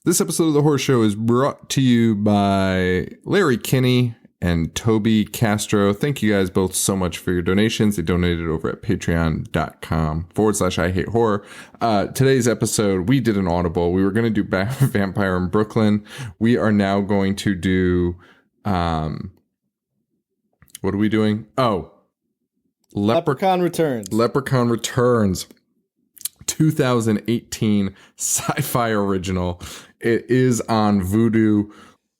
This episode of The Horror Show is brought to you by Larry Kinney and Toby Castro. Thank you guys both so much for your donations. They donated over at patreon.com/I hate horror. Today's episode, we did an audible. We were going to do Vampire in Brooklyn. We are now going to do, what are we doing? Oh, Leprechaun Returns. Leprechaun Returns. 2018 SyFy original. It is on Vudu.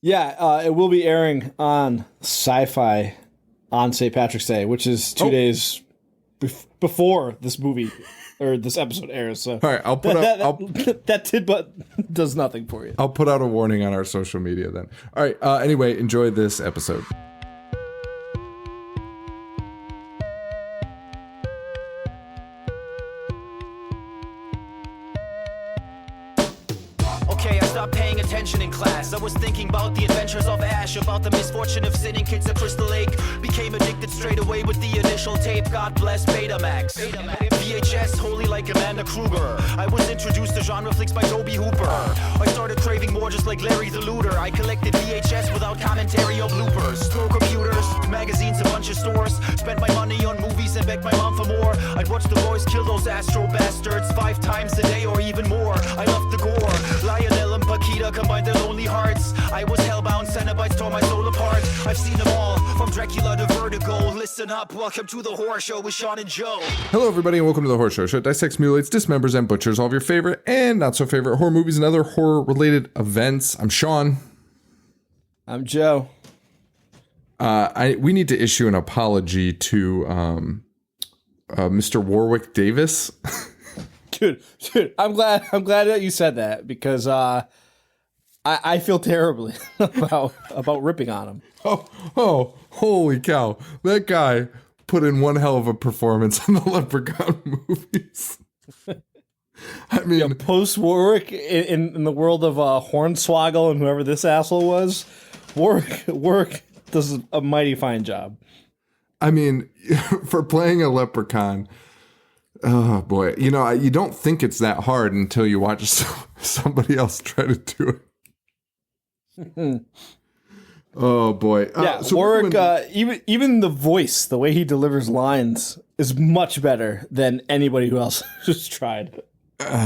Yeah, it will be airing on SyFy on St. Patrick's Day, which is 2 days before this movie or this episode airs. So, all right, I'll put that tidbit does nothing for you. I'll put out a warning on our social media then. All right. Anyway, enjoy this episode. Paying attention in class, I was thinking about the adventures of Ash, about the misfortune of sending kids to Crystal Lake. Became addicted straight away with the initial tape. God bless Betamax. VHS, holy like Amanda Kruger. I was introduced to genre flicks by Toby Hooper. I started craving more just like Larry the Looter. I collected VHS without commentary or bloopers. No computers, magazines, a bunch of stores. Spent my money on movies and begged my mom for more. I'd watch the boys kill those Astro bastards 5 times a day or even more. I loved the gore. Lionel and Paquita combined their lonely hearts. I was hellbound, Cenobites tore my soul apart. I've seen them all, from Dracula to Vertigo. Listen up, welcome to The Horror Show with Sean and Joe. Hello everybody and welcome to The Horror Show. Show dissects, mutilates, dismembers, and butchers all of your favorite and not so favorite horror movies and other horror related events. I'm Sean. I'm Joe. We need to issue an apology to Mr. Warwick Davis. Dude, I'm glad that you said that because I feel terribly about ripping on him. Oh, holy cow. That guy put in one hell of a performance in the Leprechaun movies. I mean, yeah, post Warwick in the world of Hornswoggle and whoever this asshole was, Warwick does a mighty fine job. I mean, for playing a leprechaun, oh boy, you don't think it's that hard until you watch somebody else try to do it. Oh boy. Yeah, so Warwick, even the voice, the way he delivers lines is much better than anybody who else has tried.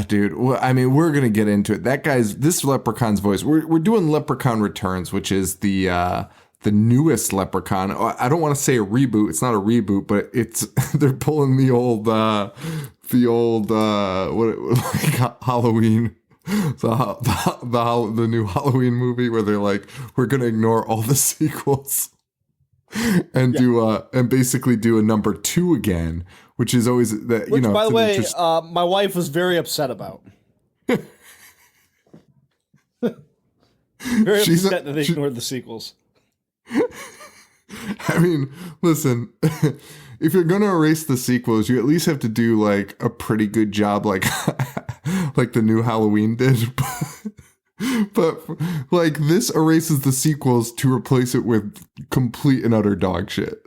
Dude, well, I mean, we're going to get into it. This leprechaun's voice, we're doing Leprechaun Returns, which is the newest Leprechaun. I don't want to say a reboot. It's not a reboot, but they're pulling the old Halloween, the new Halloween movie where they're like, we're going to ignore all the sequels and and basically do a number 2 again, which is always that, which, by the way, my wife was very upset about. Very upset that they ignored the sequels. I mean, listen, if you're going to erase the sequels, you at least have to do like a pretty good job, like the new Halloween did. But like this erases the sequels to replace it with complete and utter dog shit.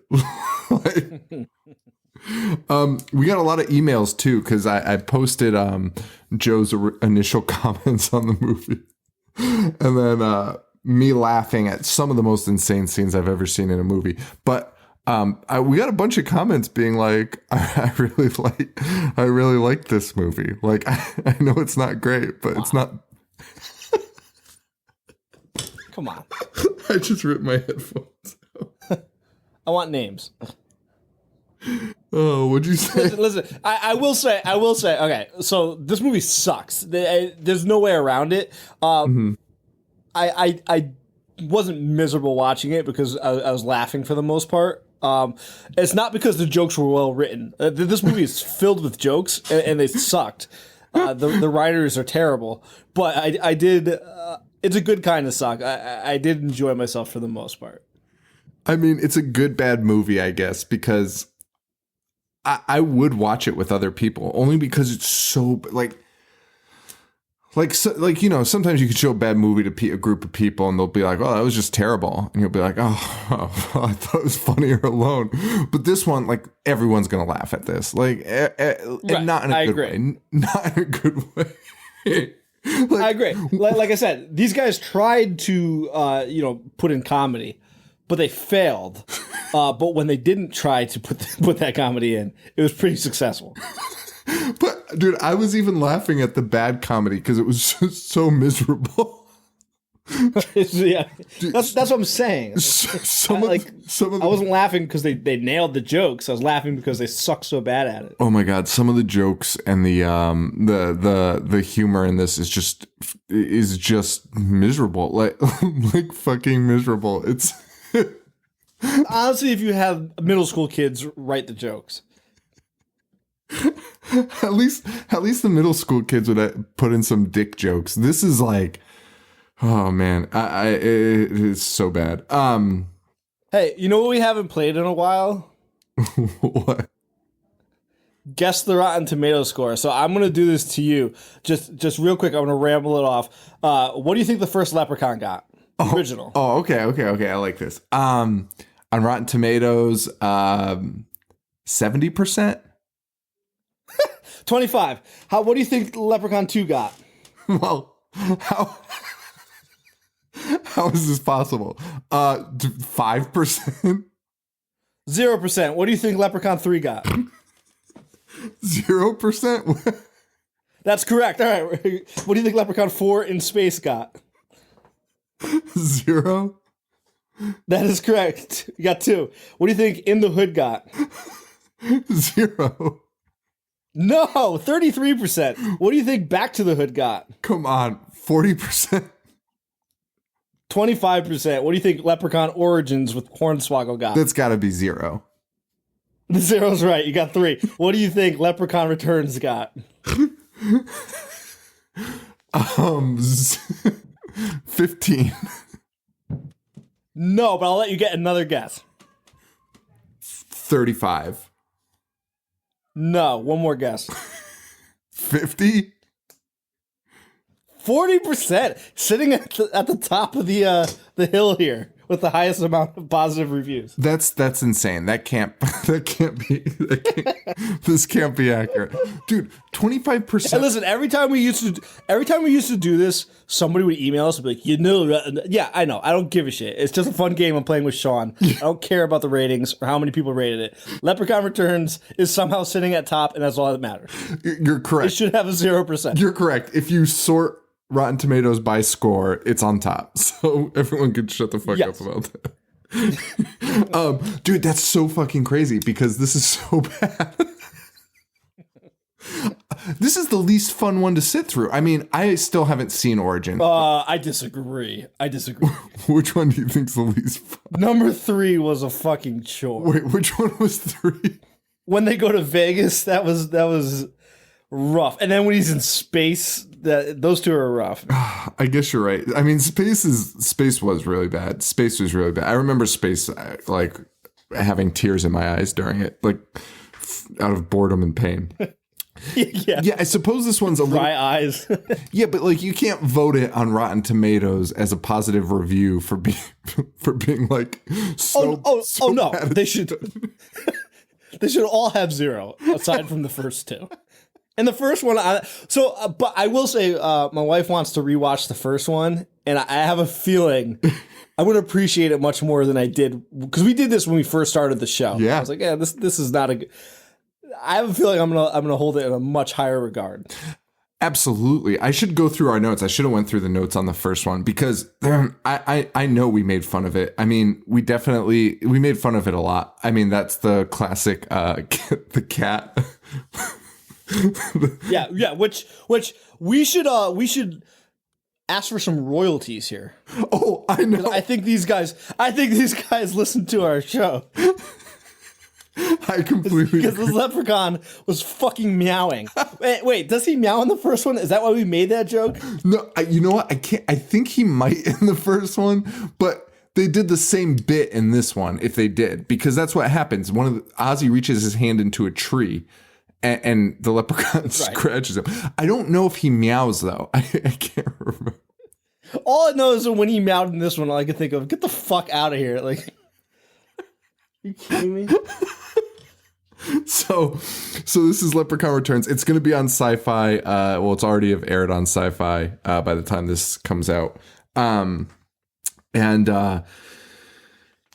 We got a lot of emails too, because I posted Joe's initial comments on the movie. And then me laughing at some of the most insane scenes I've ever seen in a movie. But we got a bunch of comments being like, I really like this movie. Like, I know it's not great, but it's not. Come on. I just ripped my headphones out. I want names. Oh, what'd you say? Listen, I will say, okay, so this movie sucks. There's no way around it. I wasn't miserable watching it because I was laughing for the most part. It's not because the jokes were well written. This movie is filled with jokes and they sucked. The writers are terrible, but I did. It's a good kind of suck. I did enjoy myself for the most part. I mean, it's a good bad movie, I guess, because I would watch it with other people only because it's so sometimes you could show a bad movie to a group of people and they'll be like, oh, that was just terrible. And you'll be like, oh, I thought it was funnier alone. But this one, like, everyone's going to laugh at this. Like, right. not in a good way. Not in a good way. I agree. Like I said, these guys tried to, put in comedy, but they failed. But when they didn't try to put that comedy in, it was pretty successful. But dude, I was even laughing at the bad comedy because it was just so miserable. Yeah, that's what I'm saying. I wasn't laughing because they nailed the jokes. I was laughing because they suck so bad at it. Oh my god, some of the jokes and the humor in this is just miserable. Like fucking miserable. It's honestly, if you have middle school kids, write the jokes. at least the middle school kids would put in some dick jokes. This is like, oh man, it is so bad. Hey, you know what we haven't played in a while? What? Guess the Rotten Tomato score. So I'm gonna do this to you. Just real quick. I'm gonna ramble it off. What do you think the first Leprechaun got? Original. Oh, okay. I like this. On Rotten Tomatoes, 70%. 25. What do you think Leprechaun 2 got? Well, how is this possible? 5%? 0%. What do you think Leprechaun 3 got? 0%? That's correct. All right. What do you think Leprechaun 4 in Space got? 0? That is correct. You got 2. What do you think In the Hood got? 0. No, 33%. What do you think Back to the Hood got? Come on, 40%. 25%. What do you think Leprechaun Origins with Hornswoggle got? That's got to be 0. The 0's right. You got 3. What do you think Leprechaun Returns got? 15. No, but I'll let you get another guess. 35. No, one more guess. 50. 40%, sitting at the top of the hill here with the highest amount of positive reviews. That's insane. This can't be accurate, dude. 25%. And listen, every time we used to do this, somebody would email us and be like, yeah, I know, I don't give a shit. It's just a fun game I'm playing with Sean. I don't care about the ratings or how many people rated it. Leprechaun Returns is somehow sitting at top, and that's all that matters. You're correct. It should have a 0%. You're correct. If you sort Rotten Tomatoes by score, it's on top. So everyone could shut the fuck up about that. Dude, that's so fucking crazy because this is so bad. This is the least fun one to sit through. I mean, I still haven't seen Origin. I disagree. Which one do you think's the least fun? Number 3 was a fucking chore. Wait, which one was 3? When they go to Vegas, that was rough. And then when he's in space, those two are rough. I guess you're right. I mean, space was really bad. Space was really bad. I remember Space like having tears in my eyes during it, like out of boredom and pain. Yeah. I suppose this one's a little dry eyes. Yeah, but like you can't vote it on Rotten Tomatoes as a positive review for being like so. Oh no, they should. They should all have 0 aside from the first 2. And the first one, but I will say, my wife wants to rewatch the first one, and I have a feeling I would appreciate it much more than I did because we did this when we first started the show. Yeah, I was like, yeah, this is not a good. I have a feeling I'm gonna hold it in a much higher regard. Absolutely, I should go through our notes. I should have went through the notes on the first one because I know we made fun of it. I mean, we made fun of it a lot. I mean, that's the classic the cat. yeah, which we should ask for some royalties here. Oh, I know. I think these guys listen to our show. I completely because this leprechaun was fucking meowing. Wait, does he meow in the first one? Is that why we made that joke? No, you know what? I think he might in the first one, but they did the same bit in this one. If they did, because that's what happens. Ozzy reaches his hand into a tree. And the leprechaun scratches him. I don't know if he meows, though. I can't remember. All I know is that when he meowed in this one, all I can think of, get the fuck out of here. Like, are you kidding me? So this is Leprechaun Returns. It's going to be on SyFy. Well, it's already have aired on SyFy by the time this comes out.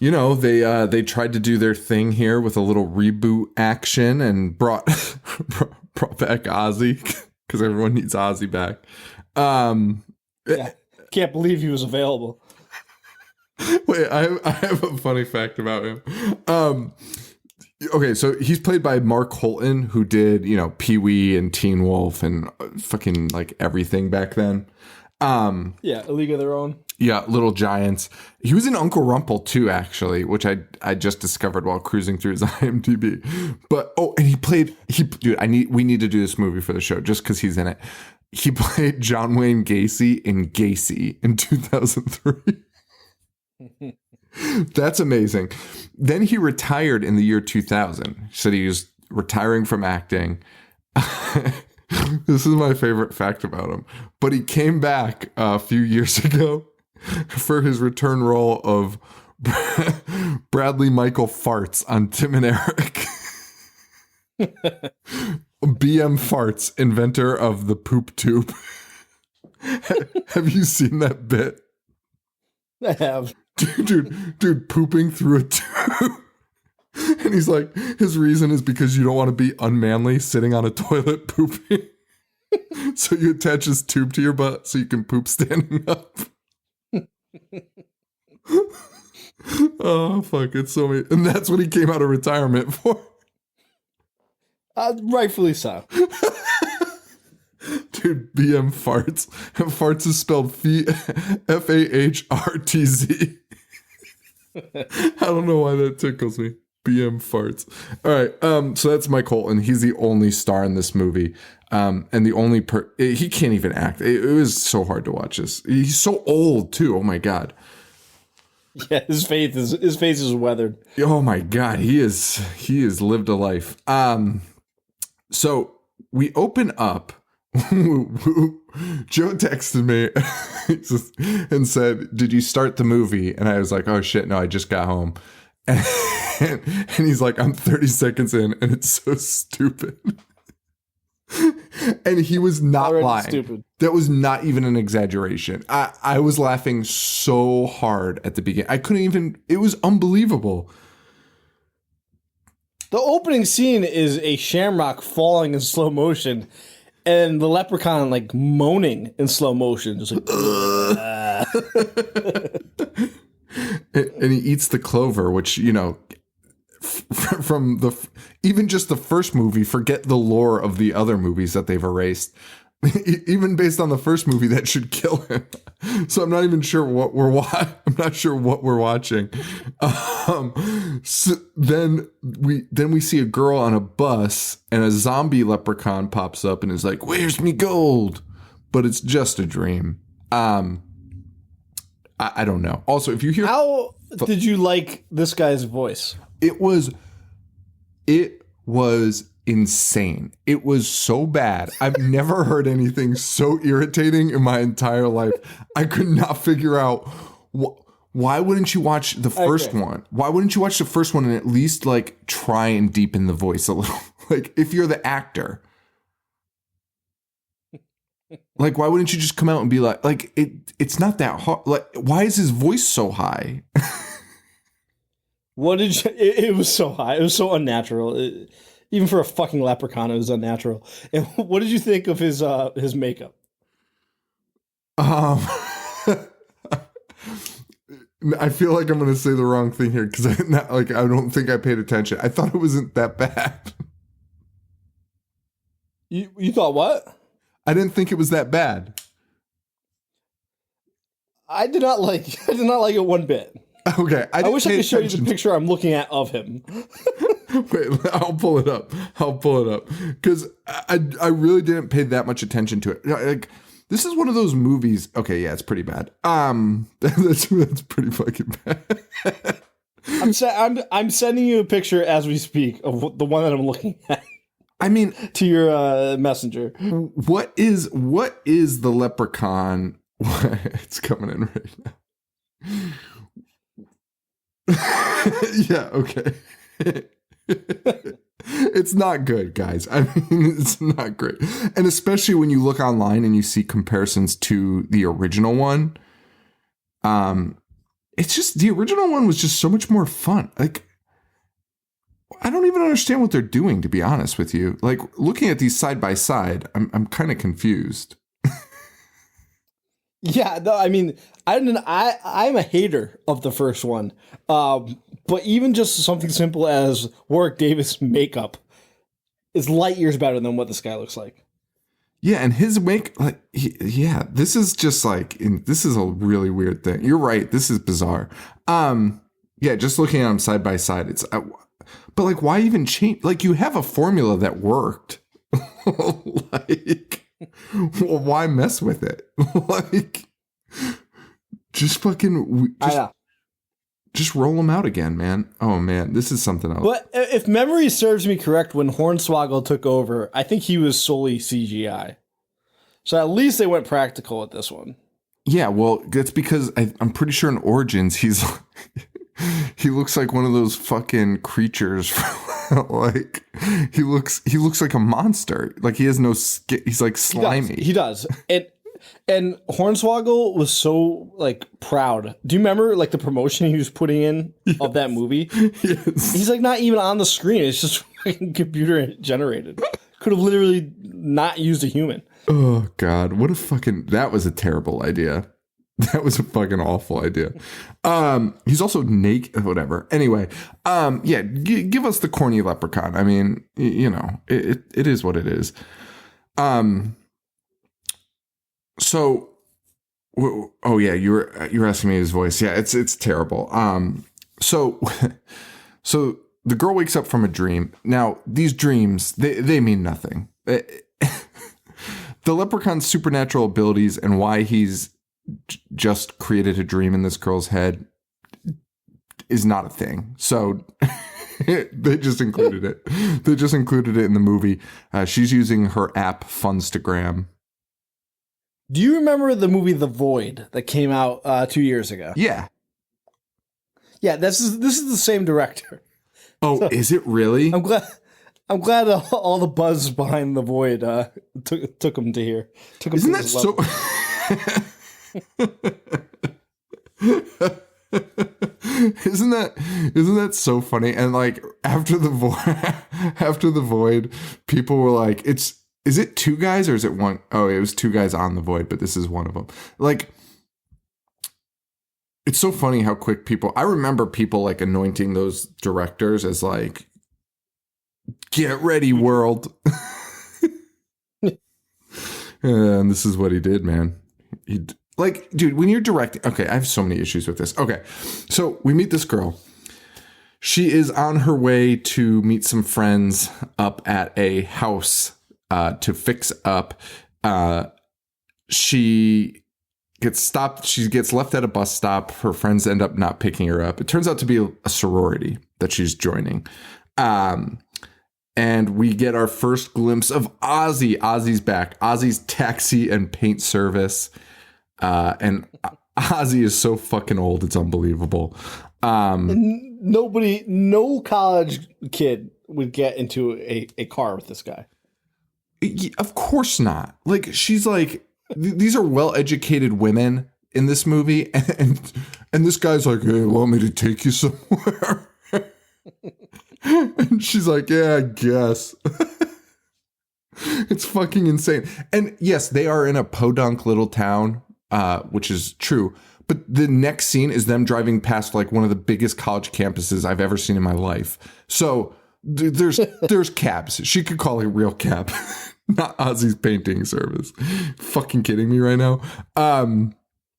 You know, they tried to do their thing here with a little reboot action and brought back Ozzy because everyone needs Ozzy back. Yeah, can't believe he was available. Wait, I have a funny fact about him. Okay, so he's played by Mark Holton, who did, you know, Pee-wee and Teen Wolf and fucking like everything back then. Yeah, A League of Their Own. Yeah, Little Giants. He was in Uncle Rumpel too, actually, which I just discovered while cruising through his IMDb. But we need to do this movie for the show just because he's in it. He played John Wayne Gacy in Gacy in 2003. That's amazing. Then he retired in the year 2000. He said he was retiring from acting. This is my favorite fact about him. But he came back a few years ago for his return role of Bradley Michael Farts on Tim and Eric. BM Farts, inventor of the poop tube. Have you seen that bit? I have. Dude, pooping through a tube. And he's like, his reason is because you don't want to be unmanly sitting on a toilet pooping. So you attach this tube to your butt so you can poop standing up. Oh, fuck. It's so many. And that's what he came out of retirement for. Rightfully so. Dude, BM Farts. Farts is spelled F-A-H-R-T-Z. I don't know why that tickles me. BM Farts. All right. So that's Mike Holton. He's the only star in this movie. And the only he can't even act. It was so hard to watch this. He's so old too. Oh my God. Yeah, his face is weathered. Oh my God. He is lived a life. So we open up. Joe texted me and said, "Did you start the movie?" And I was like, "Oh shit, no, I just got home." And he's like, "I'm 30 seconds in, and it's so stupid." And he was not Already lying. Stupid. That was not even an exaggeration. I was laughing so hard at the beginning. I couldn't even. It was unbelievable. The opening scene is a shamrock falling in slow motion, and the leprechaun like moaning in slow motion, just like. And he eats the clover, which, you know, from even just the first movie, forget the lore of the other movies that they've erased. Even based on the first movie, that should kill him. So I'm not even sure what we're watching. So then we see a girl on a bus, and a zombie leprechaun pops up and is like, "Where's me gold?" But it's just a dream. I don't know. Also, if you hear, How did you like this guy's voice? It was insane. It was so bad. I've never heard anything so irritating in my entire life. I could not figure out why wouldn't you watch the first one? Why wouldn't you watch the first one and at least like try and deepen the voice a little? Like, if you're the actor, like, why wouldn't you just come out and be like it's not that hard. Like, why is his voice so high? What did you? It was so high. It was so unnatural. Even for a fucking leprechaun, it was unnatural. And what did you think of his makeup? I feel like I'm going to say the wrong thing here because I don't think I paid attention. I thought it wasn't that bad. You thought what? I didn't think it was that bad. I did not like it one bit. Okay, I wish I could show you the picture I'm looking at of him. Wait, I'll pull it up because I really didn't pay that much attention to it. Like, this is one of those movies. Okay, yeah, it's pretty bad. That's pretty fucking bad. I'm sending you a picture as we speak of the one that I'm looking at. I mean, to your messenger. What is the leprechaun? It's coming in right now. Yeah, okay. It's not good, guys. I mean, it's not great. And especially when you look online and you see comparisons to the original one. It's just, the original one was just so much more fun. Like, I don't even understand what they're doing, to be honest with you. Like, looking at these side by side, I'm kind of confused. Yeah, no, I mean, I'm a hater of the first one. But even just something simple as Warwick Davis makeup is light years better than what this guy looks like. Yeah, and his make, like, this is just like, this is a really weird thing. You're right, this is bizarre. Yeah, just looking at them side by side, it's, but like, why even change? Like, you have a formula that worked. Like, well, why mess with it? Like, just fucking, just roll them out again, man. Oh man, this is something else. But if memory serves me correct, when Hornswoggle took over, I think he was solely CGI. So at least they went practical with this one. Yeah, well, that's because I'm pretty sure in Origins he looks like one of those fucking creatures. Like he looks like a monster. Like he has no skin. He's like slimy. He does. And Hornswoggle was so like proud. Do you remember like the promotion he was putting in of that movie? Yes. He's like not even on the screen. It's just fucking computer generated. Could have literally not used a human. Oh God, that was a terrible idea. That was a fucking awful idea. He's also naked, whatever. Anyway, yeah, give us the corny leprechaun. I mean, you know, it is what it is. So, oh yeah, you were asking me his voice. Yeah, it's terrible. So the girl wakes up from a dream. Now, these dreams, they mean nothing. The leprechaun's supernatural abilities and why he's just created a dream in this girl's head is not a thing. So they just included it. They just included it in the movie. She's using her app Funstagram. Do you remember the movie The Void that came out 2 years ago? Yeah. Yeah, this is the same director. Oh, so, is it really? I'm glad all the buzz behind The Void took him to here. Isn't that so? Isn't that so funny? And like after the void, people were like, is it two guys or is it one? Oh, it was two guys on the void, but this is one of them. Like, it's so funny how quick I remember people like anointing those directors as like, get ready, world. And this is what he did, man. Like, dude, when you're directing, okay, I have so many issues with this. Okay, so we meet this girl. She is on her way to meet some friends up at a house to fix up. She gets stopped. She gets left at a bus stop. Her friends end up not picking her up. It turns out to be a sorority that she's joining. And we get our first glimpse of Ozzy. Ozzy's back. Ozzy's taxi and paint service. And Ozzy is so fucking old. It's unbelievable. No college kid would get into a car with this guy. Of course not. Like, she's like, these are well-educated women in this movie. And this guy's like, hey, want me to take you somewhere? And she's like, yeah, I guess. It's fucking insane. And yes, they are in a podunk little town, which is true. But the next scene is them driving past like one of the biggest college campuses I've ever seen in my life. So there's cabs. She could call a real cab, not Ozzy's painting service. Fucking kidding me right now.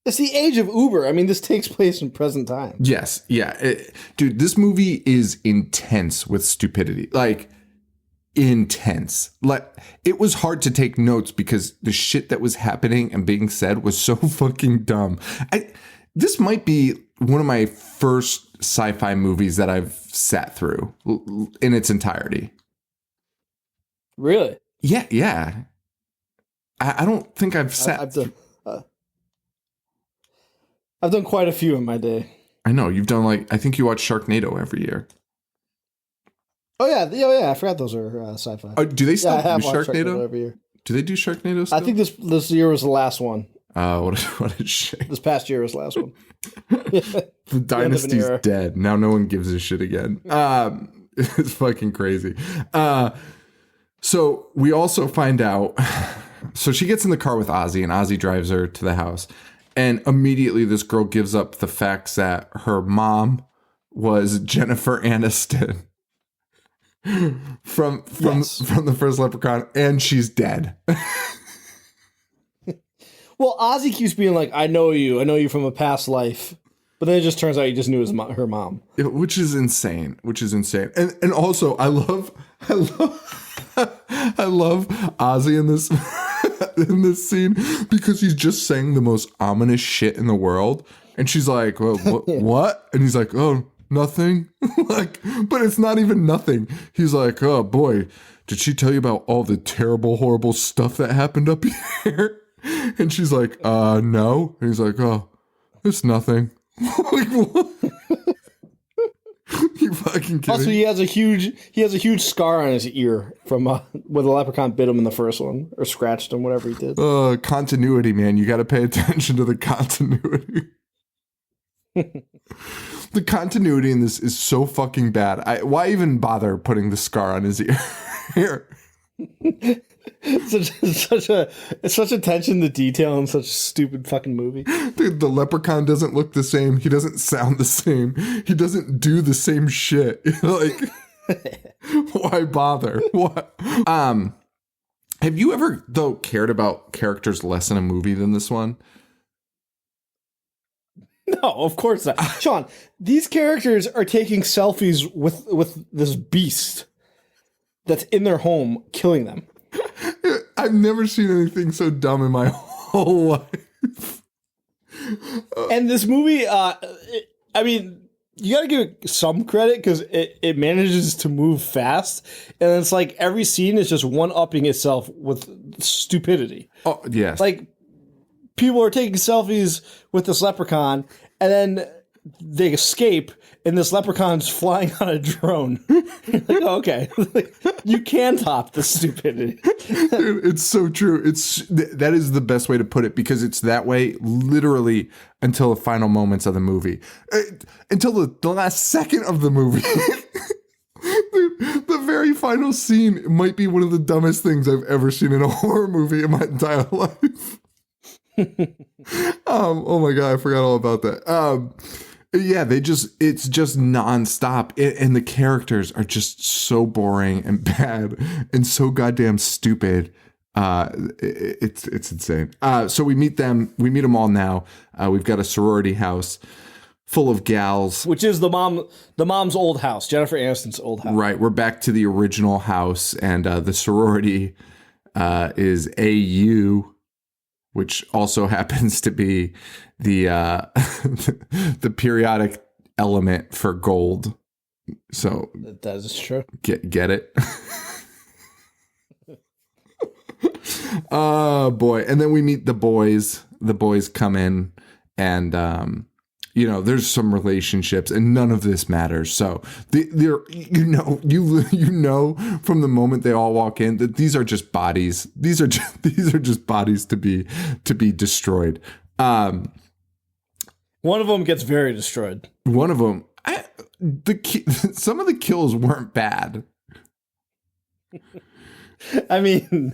It's the age of Uber. I mean, this takes place in present time. Yes. Yeah. Dude, this movie is intense with stupidity. Like, intense. Like, it was hard to take notes because the shit that was happening and being said was so fucking dumb. This might be one of my first sci-fi movies that I've sat through in its entirety. Really? Yeah. Yeah. I don't think I've sat. I've done quite a few in my day. I know you've done I think you watch Sharknado every year. Oh yeah, I forgot those are sci-fi. Do they still I have do watched Sharknado? every year. Do they do Sharknado still? I think this year was the last one. What a shame. This past year was the last one. The dynasty's dead. Now no one gives a shit again. It's fucking crazy. So we also find out, so she gets in the car with Ozzy and Ozzy drives her to the house. And immediately this girl gives up the facts that her mom was Jennifer Aniston from the first Leprechaun, and she's dead. Well, Ozzy keeps being like, I know you from a past life. But then it just turns out he just knew her mom. Which is insane. And also, I love Ozzy in this in this scene because he's just saying the most ominous shit in the world. And she's like, well, what? And he's like, oh, nothing. Like, but it's not even nothing. He's like, oh boy, did she tell you about all the terrible, horrible stuff that happened up here? And she's like, no. And he's like, oh, it's nothing. Like, what? You fucking kidding? Also, he has a huge scar on his ear from where the leprechaun bit him in the first one, or scratched him, whatever he did. Continuity, man. You got to pay attention to the continuity. The continuity in this is so fucking bad. Why even bother putting the scar on his ear? Here. It's such attention to detail in such a stupid fucking movie. Dude, the leprechaun doesn't look the same. He doesn't sound the same. He doesn't do the same shit. Like, why bother? What? Have you ever though cared about characters less in a movie than this one? No, of course not. Sean, these characters are taking selfies with this beast that's in their home, killing them. I've never seen anything so dumb in my whole life. And this movie, I mean, you gotta give it some credit because it manages to move fast. And it's like every scene is just one-upping itself with stupidity. Oh, yes. Like, people are taking selfies with this leprechaun, and then they escape, and this leprechaun's flying on a drone. Like, oh, okay. You can top the stupidity. Dude, it's so true. That is the best way to put it, because it's that way literally until the final moments of the movie. Until the last second of the movie. Dude, the very final scene might be one of the dumbest things I've ever seen in a horror movie in my entire life. Oh my God, I forgot all about that. Yeah, it's just nonstop. And the characters are just so boring and bad and so goddamn stupid. It's insane. So we meet them all now. We've got a sorority house full of gals. Which is the mom's old house, Jennifer Aniston's old house. Right. We're back to the original house, and the sorority is AU, which also happens to be the the periodic element for gold. So that is true. Get it? Oh boy. And then we meet the boys. The boys come in, and there's some relationships, and none of this matters. So they're you know from the moment they all walk in that these are just bodies. These are just bodies to be destroyed. One of them gets very destroyed. One of them, some of the kills weren't bad. I mean,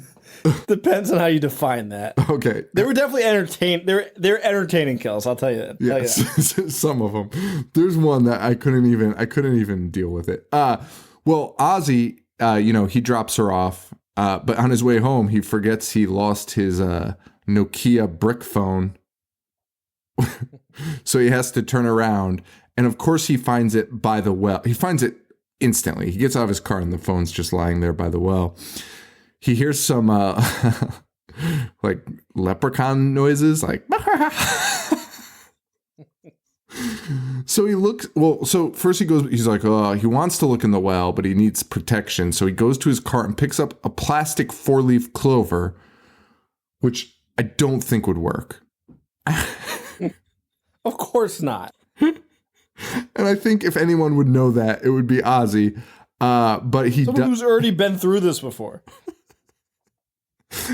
depends on how you define that. Okay, they were definitely entertained. They're entertaining kills. I'll tell you that. Yes, some of them. There's one that I couldn't even deal with it. Well, Ozzy, he drops her off, but on his way home, he forgets he lost his Nokia brick phone. So he has to turn around, and of course he finds it by the well. He finds it instantly. He gets out of his car, and the phone's just lying there by the well. He hears some like leprechaun noises, like. So he looks. Well, so first he goes. He's like, he wants to look in the well, but he needs protection. So he goes to his cart and picks up a plastic 4-leaf clover, which I don't think would work. Of course not. And I think if anyone would know that, it would be Ozzy. But he Someone who's already been through this before.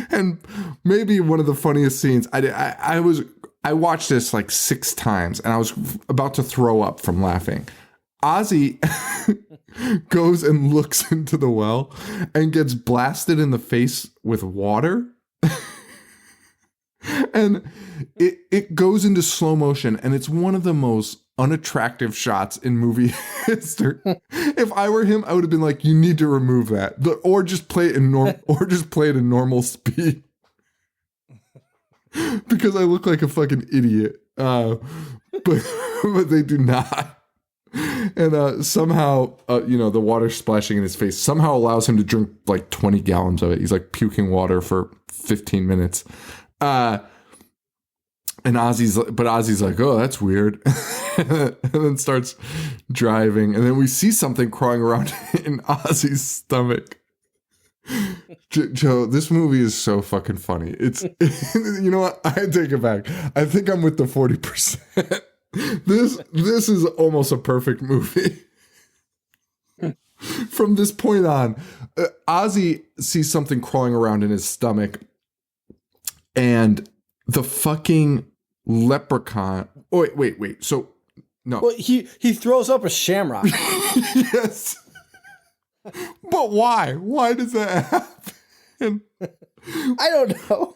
And maybe one of the funniest scenes, I watched this like 6 times and I was about to throw up from laughing. Ozzy goes and looks into the well and gets blasted in the face with water. And it goes into slow motion, and it's one of the most unattractive shots in movie history. If I were him, I would have been like, "You need to remove that, or just play it in normal speed," because I look like a fucking idiot. But they do not. And somehow, the water splashing in his face somehow allows him to drink like 20 gallons of it. He's like puking water for 15 minutes. And Ozzy's like, "Oh, that's weird." And then starts driving. And then we see something crawling around in Ozzy's stomach. Joe, this movie is so fucking funny. It's, you know what? I take it back. I think I'm with the 40%. This is almost a perfect movie. From this point on, Ozzy sees something crawling around in his stomach, and the fucking leprechaun. Oh, wait. So, no. Well, he throws up a shamrock. Yes. But why? Why does that happen? I don't know.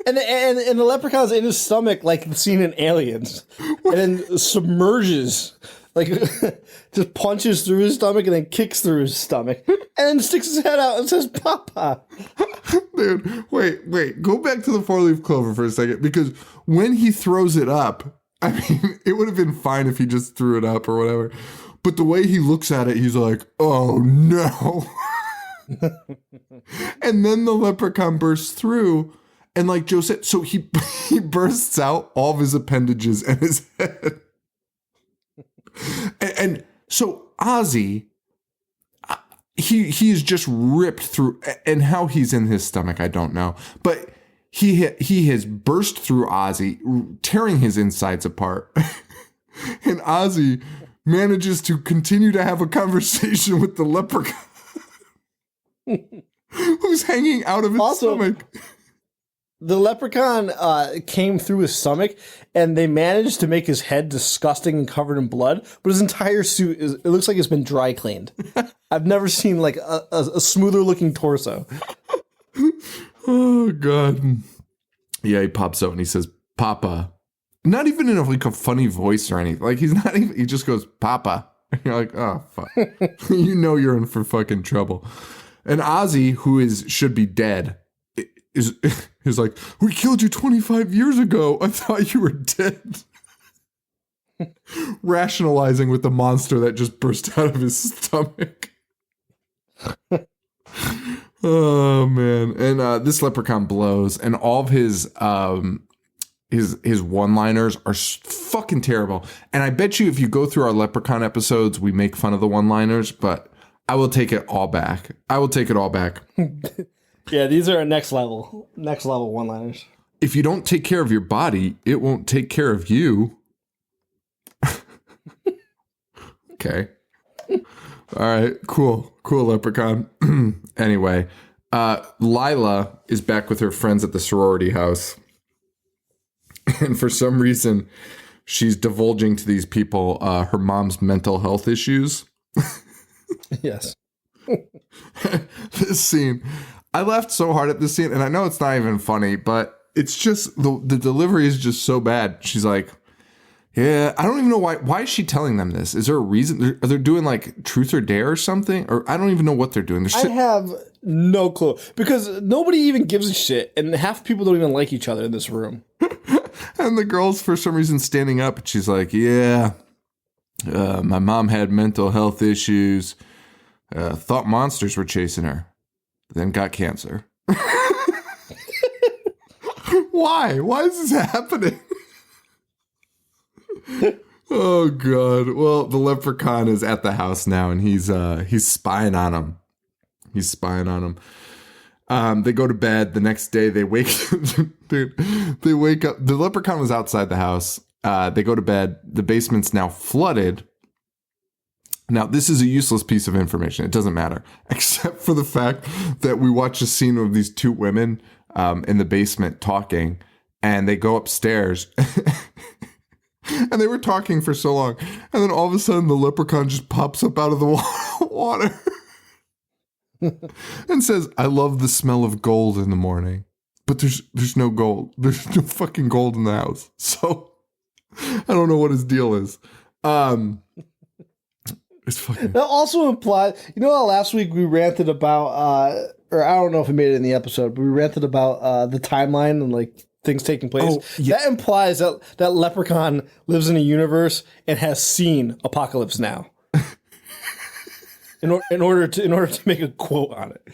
And the leprechaun's in his stomach like the scene in Aliens. And then submerges. Like, just punches through his stomach and then kicks through his stomach. And then sticks his head out and says, "Papa." Dude, wait. Go back to the 4-leaf clover for a second. Because when he throws it up, I mean, it would have been fine if he just threw it up or whatever. But the way he looks at it, he's like, "Oh, no." And then the leprechaun bursts through. And like Joe said, so he bursts out all of his appendages and his head. And so Ozzy, he is just ripped through, and how he's in his stomach, I don't know. But he has burst through Ozzy, tearing his insides apart. And Ozzy manages to continue to have a conversation with the leprechaun who's hanging out of his stomach. The leprechaun came through his stomach, and they managed to make his head disgusting and covered in blood, but his entire suit, it looks like it's been dry cleaned. I've never seen like a smoother looking torso. Oh, God. Yeah, he pops out and he says, "Papa." Not even in a funny voice or anything. Like, he just goes, "Papa." And you're like, "Oh, fuck." You know you're in for fucking trouble. And Ozzy, who should be dead, is like, "We killed you 25 years ago. I thought you were dead." Rationalizing with the monster that just burst out of his stomach. Oh, man. And this leprechaun blows, and all of his one-liners are fucking terrible. And I bet you if you go through our leprechaun episodes, we make fun of the one-liners, but I will take it all back. Yeah, these are next level one-liners. If you don't take care of your body, it won't take care of you. Okay. All right, cool, leprechaun. Anyway, Lila is back with her friends at the sorority house. And for some reason, she's divulging to these people her mom's mental health issues. Yes. This scene, I laughed so hard at this scene, and I know it's not even funny, but it's just the delivery is just so bad. She's like, "Yeah, I don't even know why is she telling them this? Is there a reason? Are they doing like truth or dare or something? Or I don't even know what they're doing." I have no clue, because nobody even gives a shit, and half people don't even like each other in this room. And the girl's for some reason standing up, and she's like, "Yeah, my mom had mental health issues, thought monsters were chasing her, then got cancer." Why? Why is this happening? Oh, God. Well, the leprechaun is at the house now, and he's spying on him. They go to bed. The next day, they wake dude, they wake up. The leprechaun was outside the house. They go to bed. The basement's now flooded. Now, this is a useless piece of information. It doesn't matter, except for the fact that we watch a scene of these two women in the basement talking, and they go upstairs, and they were talking for so long, and then all of a sudden the leprechaun just pops up out of the water and says, "I love the smell of gold in the morning." But there's no gold. There's no fucking gold in the house. So I don't know what his deal is. It's fucking... That also implies, you know how last week we ranted about, or I don't know if we made it in the episode, but we ranted about the timeline and like things taking place. Oh, yeah. That implies that Leprechaun lives in a universe and has seen Apocalypse Now. in order to make a quote on it.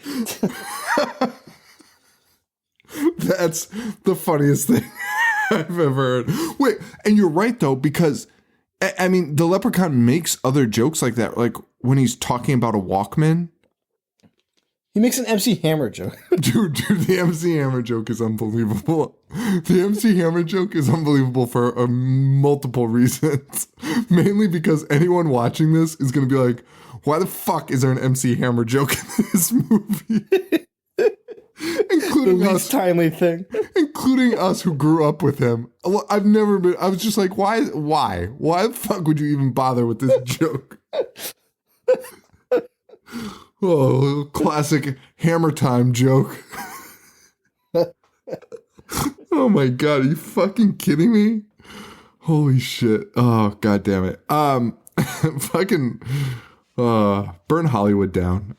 That's the funniest thing I've ever heard. Wait, and you're right though, because I mean, the leprechaun makes other jokes like that, like when he's talking about a Walkman. He makes an MC Hammer joke. Dude, the MC Hammer joke is unbelievable. The MC Hammer joke is unbelievable for multiple reasons. Mainly because anyone watching this is going to be like, why the fuck is there an MC Hammer joke in this movie? Including the us. least timely thing. Including us who grew up with him. I've never been, I was just like, why the fuck would you even bother with this joke? Oh, classic Hammer Time joke. Oh my God, are you fucking kidding me? Holy shit. Oh, God damn it. Fucking, burn Hollywood down.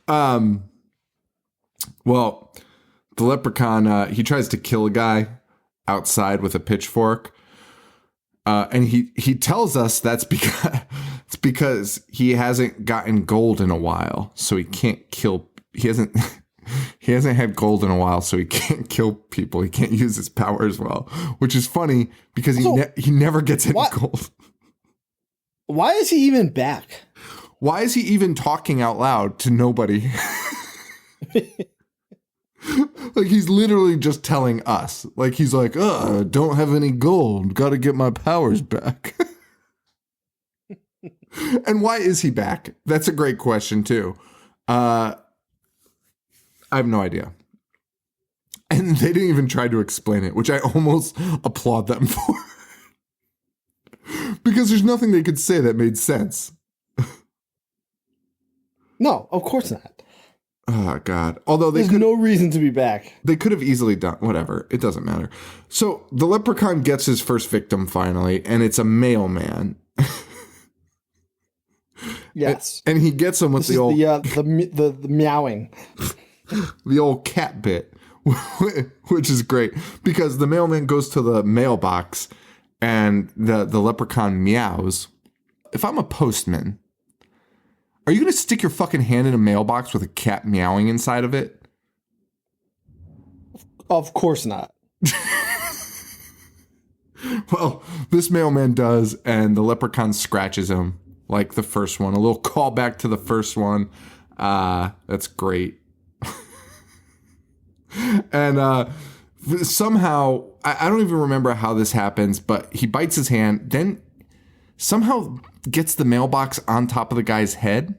Well, the leprechaun, he tries to kill a guy outside with a pitchfork. And he tells us it's because he hasn't gotten gold in a while, so he can't kill. He hasn't had gold in a while, so he can't kill people. He can't use his power as well, which is funny because he never gets any gold. Why is he even back? Why is he even talking out loud to nobody? Like, he's literally just telling us. Like, he's like, don't have any gold. Got to get my powers back. And why is he back? That's a great question, too. I have no idea. And they didn't even try to explain it, which I almost applaud them for. Because there's nothing they could say that made sense. No, of course not. Oh, God. Although there's no reason to be back. They could have easily done whatever. It doesn't matter. So the leprechaun gets his first victim finally, and it's a mailman. Yes. And he gets him with the old... the meowing. The old cat bit, which is great. Because the mailman goes to the mailbox, and the leprechaun meows. If I'm a postman... Are you going to stick your fucking hand in a mailbox with a cat meowing inside of it? Of course not. Well, this mailman does, and the leprechaun scratches him like the first one. A little callback to the first one. That's great. And somehow, I don't even remember how this happens, but he bites his hand, then somehow gets the mailbox on top of the guy's head.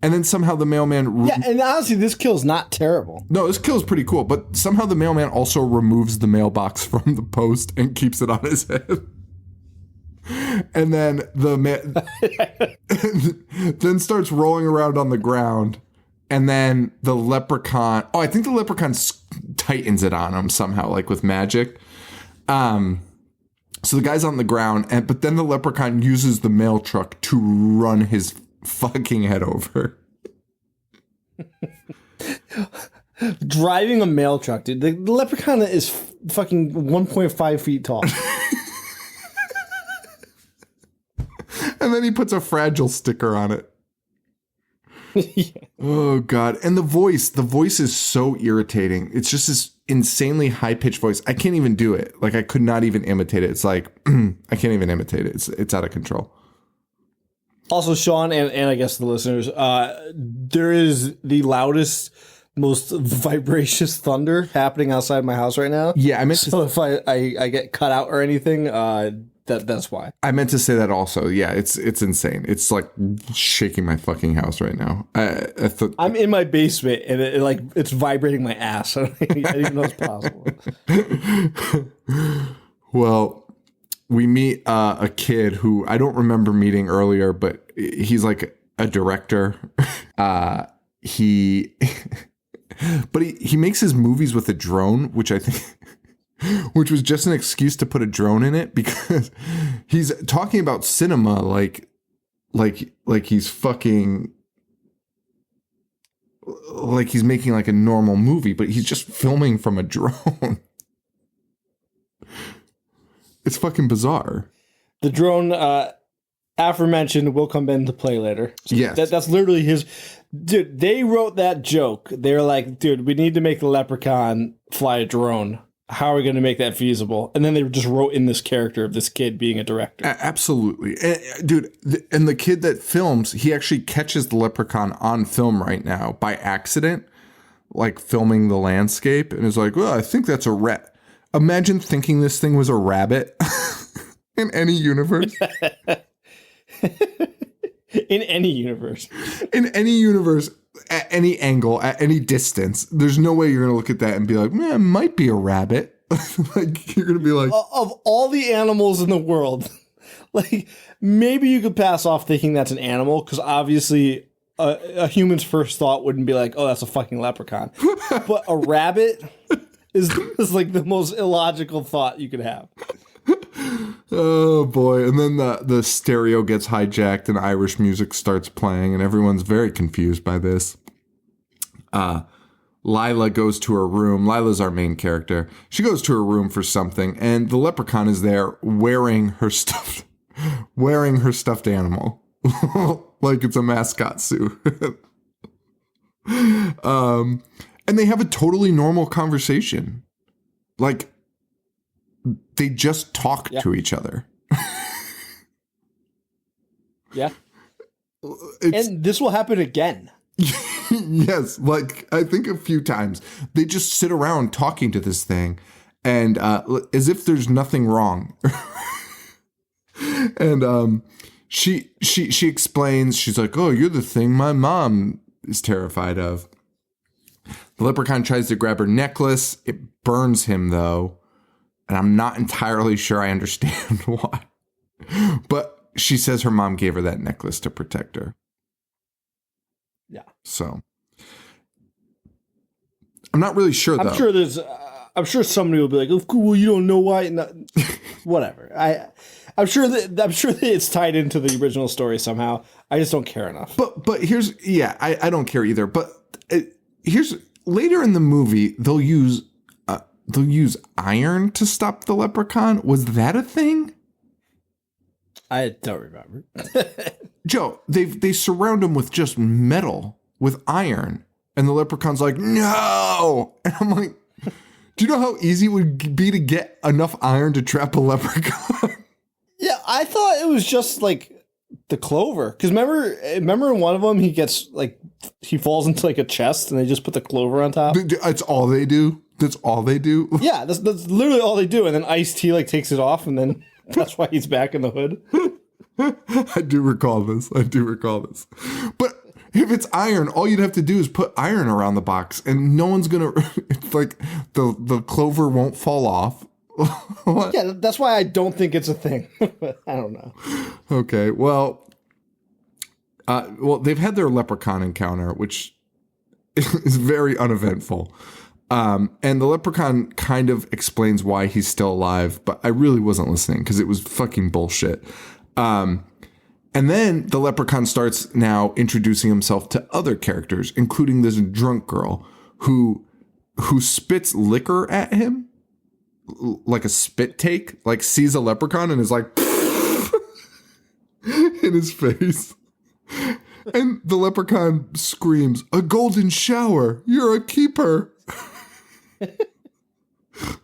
And then somehow the mailman... Yeah, and honestly, this kill's not terrible. No, this kill's pretty cool, but somehow the mailman also removes the mailbox from the post and keeps it on his head. And then then starts rolling around on the ground. And then the leprechaun... Oh, I think the leprechaun tightens it on him somehow, like with magic. So the guy's on the ground, but then the leprechaun uses the mail truck to run his fucking head over. Driving a mail truck, dude. The leprechaun is fucking 1.5 feet tall. And then he puts a fragile sticker on it. Yeah. Oh, God. And the voice is so irritating. It's just this insanely high-pitched voice. I can't even do it. Like, I could not even imitate it. It's like, I can't even imitate it. It's out of control. Also, Sean, and I guess the listeners, there is the loudest, most vibracious thunder happening outside my house right now. Yeah, I meant so if I get cut out or anything, That's why. I meant to say that also. Yeah, it's insane. It's like shaking my fucking house right now. I thought I'm in my basement and it's vibrating my ass. I didn't even know it's possible. Well, we meet a kid who I don't remember meeting earlier, but he's like a director. He makes his movies with a drone, which I think which was just an excuse to put a drone in it, because he's talking about cinema like he's fucking like he's making like a normal movie, but he's just filming from a drone. It's fucking bizarre. The drone aforementioned will come into play later. So yes. That's literally his... Dude, they wrote that joke. They're like, dude, we need to make the Leprechaun fly a drone. How are we going to make that feasible? And then they just wrote in this character of this kid being a director. Absolutely. Dude, and the kid that films, he actually catches the Leprechaun on film right now by accident, like filming the landscape, and is like, well, I think that's a rat. Imagine thinking this thing was a rabbit in any universe. In any universe. In any universe, at any angle, at any distance, there's no way you're going to look at that and be like, man, it might be a rabbit. Like, you're going to be like... Of all the animals in the world, like, maybe you could pass off thinking that's an animal, because obviously a human's first thought wouldn't be like, oh, that's a fucking leprechaun. But a rabbit is like the most illogical thought you could have. Oh boy. And then the stereo gets hijacked and Irish music starts playing and everyone's very confused by this. Lila goes to her room. Lila's our main character. She goes to her room for something and the leprechaun is there wearing her stuffed animal. Like it's a mascot suit. And they have a totally normal conversation. Like, they just talk to each other. Yeah. And this will happen again. Yes, like, I think a few times. They just sit around talking to this thing, and as if there's nothing wrong. And she explains, she's like, oh, you're the thing my mom is terrified of. The leprechaun tries to grab her necklace. It burns him, though. And I'm not entirely sure I understand why. But she says her mom gave her that necklace to protect her. Yeah. So I'm not really sure, though. I'm sure somebody will be like, "Oh, cool, you don't know why." No, whatever. I'm sure that it's tied into the original story somehow. I just don't care enough. But here's I don't care either. But here's later in the movie they'll use iron to stop the leprechaun. Was that a thing? I don't remember. Joe, they surround him with just metal, with iron. And the leprechaun's like, no! And I'm like, do you know how easy it would be to get enough iron to trap a leprechaun? Yeah, I thought it was just like the clover. Because remember in one of them, he falls into like a chest and they just put the clover on top? That's all they do? That's all they do? Yeah, that's literally all they do. And then Ice-T like takes it off and then that's why he's back in the hood. I do recall this. But if it's iron, all you'd have to do is put iron around the box and no one's going to, it's like the clover won't fall off. Yeah, that's why I don't think it's a thing. I don't know. Okay, well, they've had their leprechaun encounter, which is very uneventful. And the leprechaun kind of explains why he's still alive, but I really wasn't listening because it was fucking bullshit. And then the leprechaun starts now introducing himself to other characters, including this drunk girl who spits liquor at him, like a spit take, like sees a leprechaun and is like in his face. And the leprechaun screams, "A golden shower! You're a keeper!"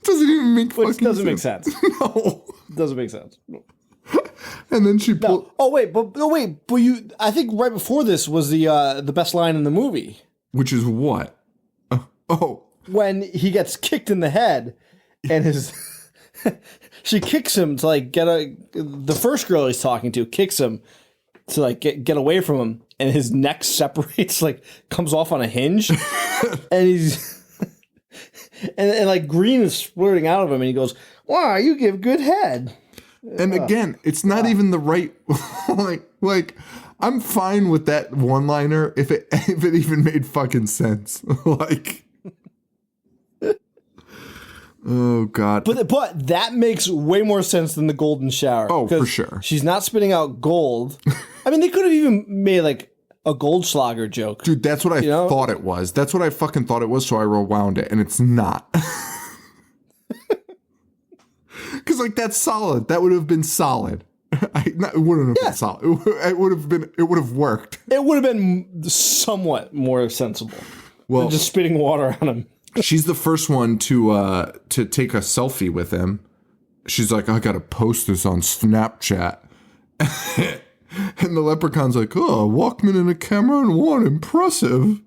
Doesn't even make fucking sense. Which doesn't make sense. No. Doesn't make sense. And then she pulled... But you... I think right before this was the best line in the movie. Which is what? When he gets kicked in the head and she kicks him to like the first girl he's talking to kicks him to like get away from him, and his neck separates, like comes off on a hinge, and he's and like green is splurting out of him, and he goes, "Wow, you give good head." And again, it's not even the right like I'm fine with that one-liner if it even made fucking sense. Like, oh God. But that makes way more sense than the golden shower. Oh, for sure. She's not spitting out gold. I mean, they could have even made like a Goldschlager joke. Dude, that's what I thought it was. That's what I fucking thought it was, so I rewound it, and it's not. Because, like, that's solid. That would have been solid. It wouldn't have been solid. It would have worked. It would have been somewhat more sensible than just spitting water on him. She's the first one to take a selfie with him. She's like, I gotta post this on Snapchat. And the leprechaun's like, oh, Walkman and a camera and one, impressive.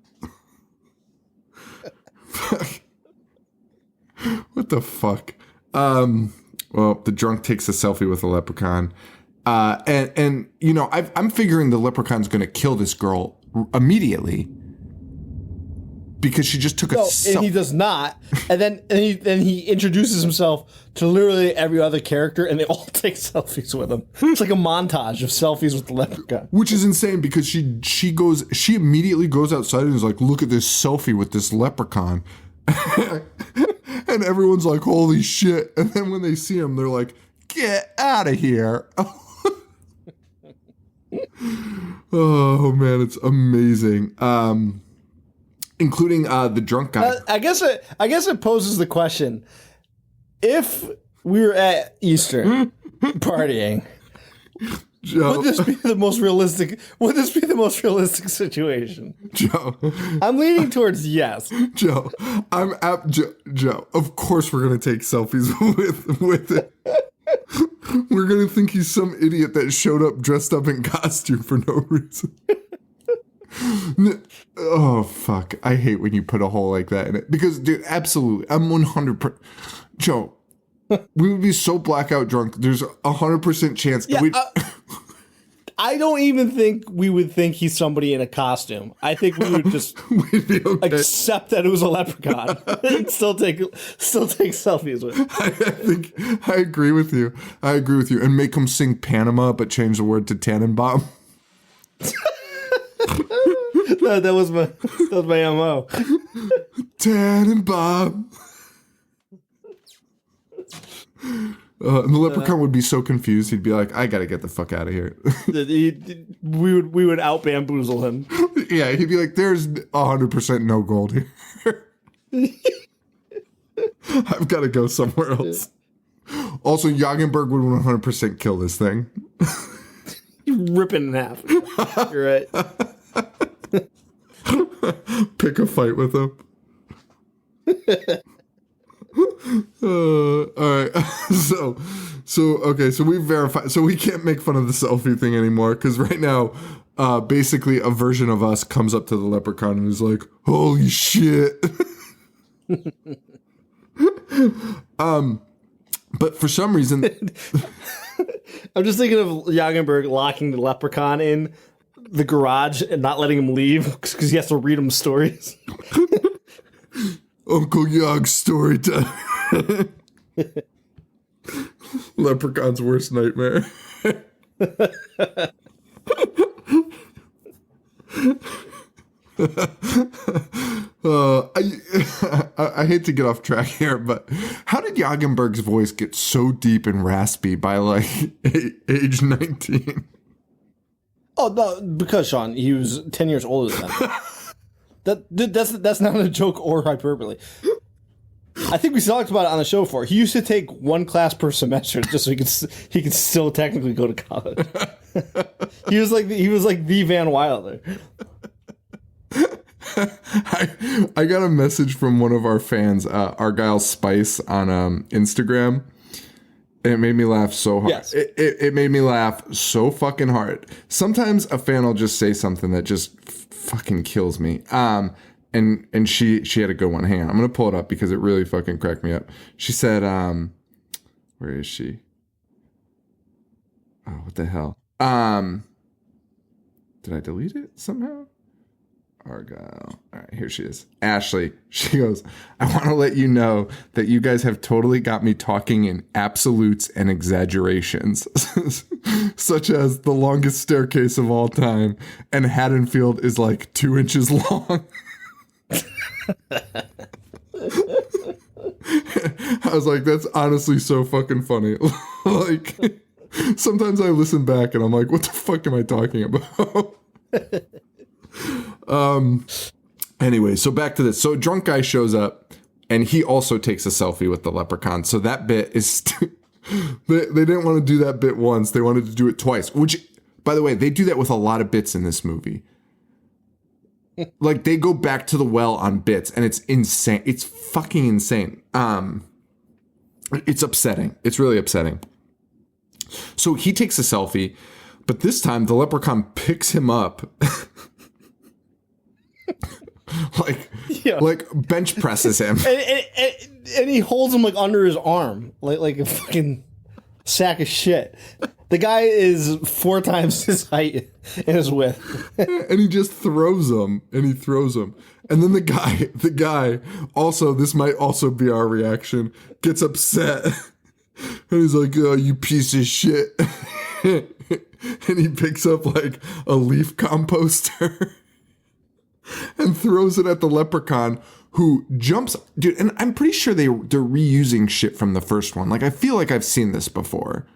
What the fuck? Well, the drunk takes a selfie with the leprechaun. And you know, I'm figuring the leprechaun's going to kill this girl immediately because she just took a selfie. And he does not. And then he introduces himself to literally every other character, and they all take selfies with him. It's like a montage of selfies with the leprechaun. Which is insane because she immediately goes outside and is like, look at this selfie with this leprechaun. And everyone's like, holy shit. And then when they see him, they're like, get out of here. Oh, man, it's amazing. Including the drunk guy. I guess it poses the question. If we were at Easter partying, Joe, would this be the most realistic situation? Joe, I'm leaning towards yes. Joe, Joe, of course we're gonna take selfies with it. We're gonna think he's some idiot that showed up dressed up in costume for no reason. Oh fuck! I hate when you put a hole like that in it because, dude, absolutely, I'm 100%. Joe, we would be so blackout drunk. There's 100% chance. Yeah, I don't even think we would think he's somebody in a costume. I think we would just we'd be okay. Accept that it was a leprechaun and still take selfies with him. I agree with you. And make him sing Panama, but change the word to Tannenbaum. No, that was my MO. Tannenbaum. And the leprechaun would be so confused. He'd be like, I gotta get the fuck out of here. We would out bamboozle him. Yeah, he'd be like, there's 100% no gold here. I've got to go somewhere else. Also, Jagenberg would 100% kill this thing. Rip it in half. You're right. Pick a fight with him. All right. So we verified. So we can't make fun of the selfie thing anymore because right now, basically, a version of us comes up to the leprechaun and is like, "Holy shit!" But for some reason, I'm just thinking of Jagenberg locking the leprechaun in the garage and not letting him leave because he has to read him stories. Uncle Yog's story time. Leprechaun's worst nightmare. I hate to get off track here, but how did Jagenberg's voice get so deep and raspy by like age 19? Oh no, because Sean, he was 10 years older than that. That's not a joke or hyperbole. I think we talked about it on the show before. He used to take one class per semester just so he could still technically go to college. He was like the Van Wilder. I got a message from one of our fans, Argyle Spice, on Instagram. And it made me laugh so hard. Yes. It made me laugh so fucking hard. Sometimes a fan will just say something that just fucking kills me. And she had a good one. Hang on. I'm going to pull it up because it really fucking cracked me up. She said, Where is she? Oh, what the hell? Did I delete it somehow? Argyle. All right, here she is. Ashley. She goes, I want to let you know that you guys have totally got me talking in absolutes and exaggerations, such as the longest staircase of all time and Haddonfield is like 2 inches long. I was like, that's honestly so fucking funny. Like, sometimes I listen back and I'm like, what the fuck am I talking about? Anyway, so back to this. So a drunk guy shows up and he also takes a selfie with the leprechaun. So that bit is they didn't want to do that bit once. They wanted to do it twice, which, by the way, they do that with a lot of bits in this movie. Like, they go back to the well on bits and it's insane. It's fucking insane. It's upsetting. It's really upsetting. So he takes a selfie, but this time the leprechaun picks him up. Like bench presses him. And he holds him like under his arm, like a fucking sack of shit. The guy is 4 times his height and his width. And he just throws him. And then the guy also, this might also be our reaction, gets upset. And he's like, oh, you piece of shit. And he picks up like a leaf composter and throws it at the leprechaun, who jumps. Dude, and I'm pretty sure they're reusing shit from the first one. Like, I feel like I've seen this before.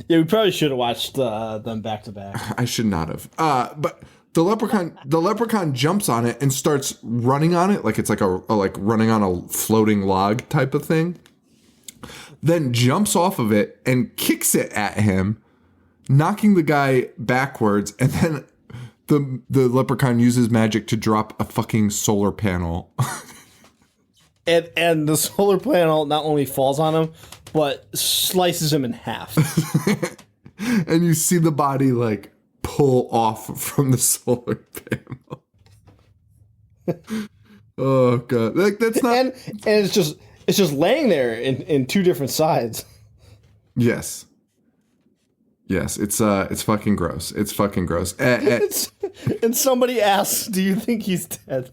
Yeah, we probably should have watched them back to back. I should not have. But the leprechaun jumps on it and starts running on it like it's like like running on a floating log type of thing. Then jumps off of it and kicks it at him, knocking the guy backwards. And then the leprechaun uses magic to drop a fucking solar panel. And the solar panel not only falls on him, but slices him in half. And you see the body like pull off from the solar panel. Oh god, like that's not. And it's just laying there in 2 different sides. Yes, it's fucking gross. It's fucking gross. And somebody asks, "Do you think he's dead?"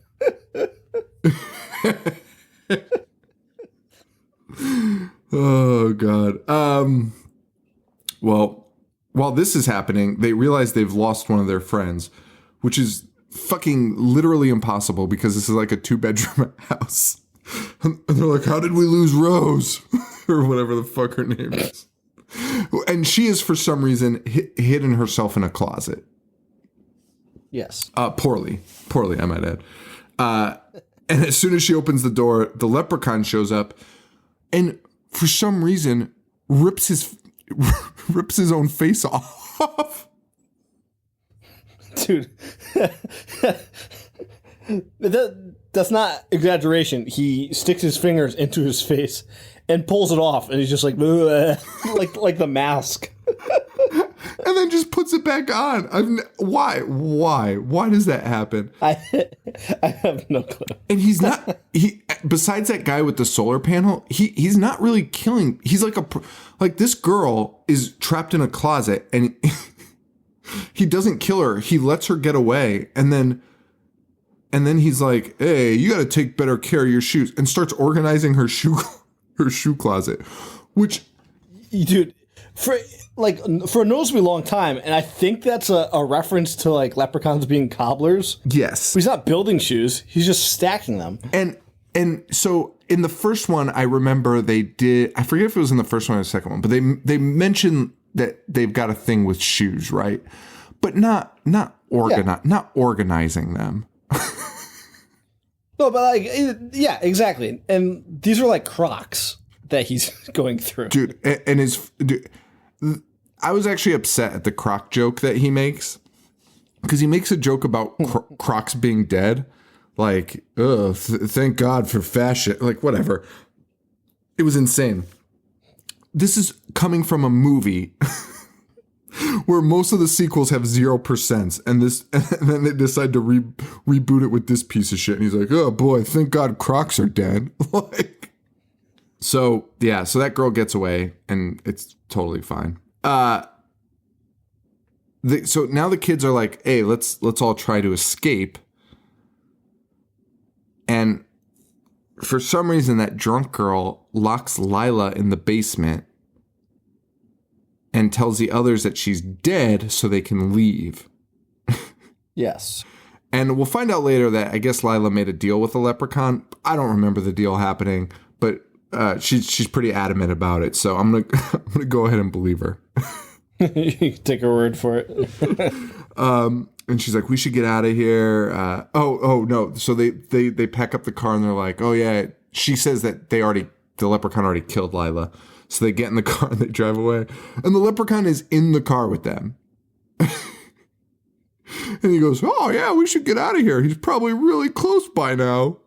Oh god. Well, while this is happening, they realize they've lost one of their friends, which is fucking literally impossible because this is like a 2-bedroom house. And they're like, how did we lose Rose? Or whatever the fuck her name is. And she is, for some reason, hidden herself in a closet. Yes. Poorly, I might add. And as soon as she opens the door, the leprechaun shows up and for some reason rips his own face off. Dude. That's not exaggeration. He sticks his fingers into his face and pulls it off, and he's just like the mask. And then just puts it back on. Why does that happen? I have no clue. And he's not. Besides that guy with the solar panel, he's not really killing. He's like this girl is trapped in a closet, and he doesn't kill her. He lets her get away, and then he's like, "Hey, you got to take better care of your shoes," and starts organizing her shoe closet, which, dude, for a noticeably long time, and I think that's a reference to like leprechauns being cobblers. Yes, he's not building shoes; he's just stacking them. And so in the first one, I remember they did. I forget if it was in the first one or the second one, but they mentioned that they've got a thing with shoes, right? But not organizing them. No, but like, yeah, exactly. And these are like Crocs that he's going through, dude. I was actually upset at the Croc joke that he makes, because he makes a joke about Crocs being dead, like, oh, thank God for fashion, like whatever. It was insane. This is coming from a movie where most of the sequels have 0%, and then they decide to reboot it with this piece of shit. And he's like, "Oh boy, thank God Crocs are dead." Like, So that girl gets away, and it's totally fine. So now the kids are like, hey, let's all try to escape. And for some reason, that drunk girl locks Lila in the basement and tells the others that she's dead so they can leave. Yes. And we'll find out later that I guess Lila made a deal with the leprechaun. I don't remember the deal happening, but she's pretty adamant about it. So I'm gonna go ahead and believe her. You can take her word for it. And she's like, we should get out of here. Oh no. So they pack up the car and they're like, oh yeah. She says that the leprechaun already killed Lila. So they get in the car and they drive away. And the leprechaun is in the car with them. And he goes, oh yeah, we should get out of here. He's probably really close by now.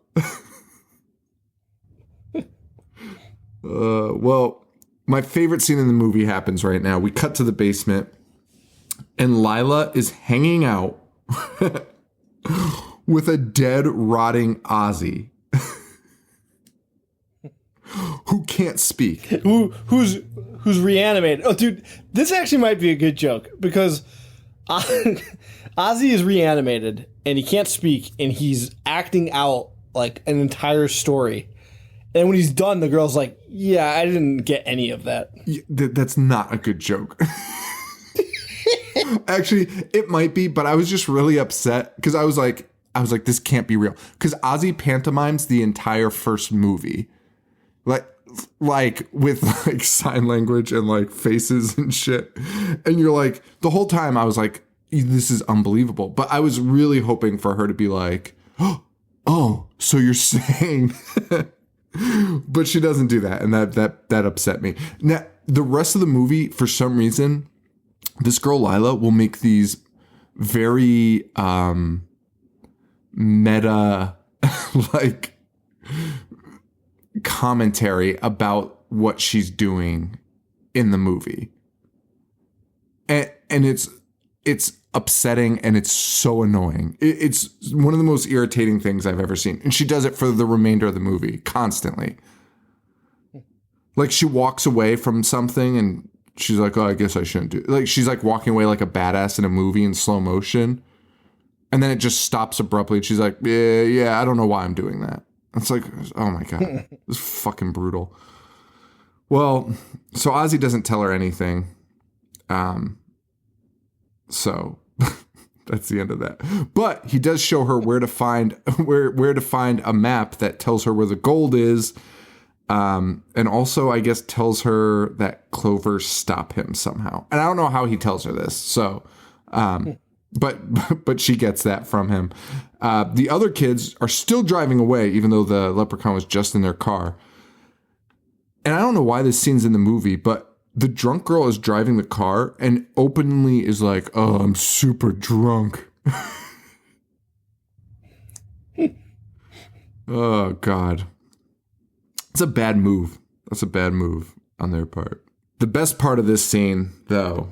Well, my favorite scene in the movie happens right now. We cut to the basement. And Lila is hanging out with a dead, rotting Ozzy who can't speak. Who's reanimated. Oh, dude, this actually might be a good joke because Ozzy is reanimated and he can't speak and he's acting out like an entire story. And when he's done, the girl's like, yeah, I didn't get any of that. That's not a good joke. Actually, it might be, but I was just really upset because I was like, this can't be real. Because Ozzy pantomimes the entire first movie, like with like sign language and like faces and shit. And you're like, the whole time I was like, this is unbelievable. But I was really hoping for her to be like, oh, so you're saying, but she doesn't do that, and that upset me. Now, the rest of the movie, for some reason, this girl Lila will make these very meta like commentary about what she's doing in the movie. And it's upsetting and it's so annoying. It's one of the most irritating things I've ever seen. And she does it for the remainder of the movie constantly. Like she walks away from something and she's like, oh, I guess I shouldn't do it. Like she's like walking away like a badass in a movie in slow motion. And then it just stops abruptly. And she's like, yeah, I don't know why I'm doing that. It's like, oh my God, it's fucking brutal. Well, so Ozzy doesn't tell her anything. So that's the end of that. But he does show her where to find a map that tells her where the gold is. And also, I guess, tells her that Clover stopped him somehow. And I don't know how he tells her this. So, but she gets that from him. The other kids are still driving away, even though the leprechaun was just in their car. And I don't know why this scene's in the movie, but the drunk girl is driving the car and openly is like, oh, I'm super drunk. Oh, God. It's a bad move. That's a bad move on their part. The best part of this scene, though,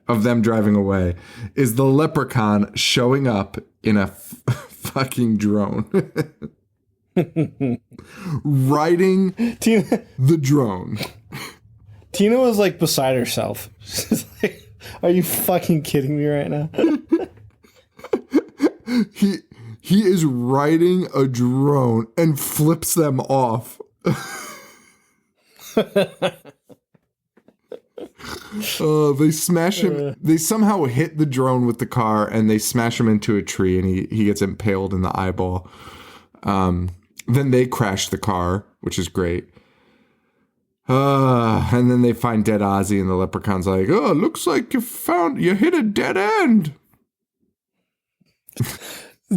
of them driving away, is the leprechaun showing up in a fucking drone. Riding the drone. Tina was like beside herself. She's like, are you fucking kidding me right now? He is riding a drone and flips them off. They smash him. They somehow hit the drone with the car and they smash him into a tree and he gets impaled in the eyeball. Then they crash the car, which is great. And then they find dead Ozzy and the leprechaun's like, oh, looks like you hit a dead end.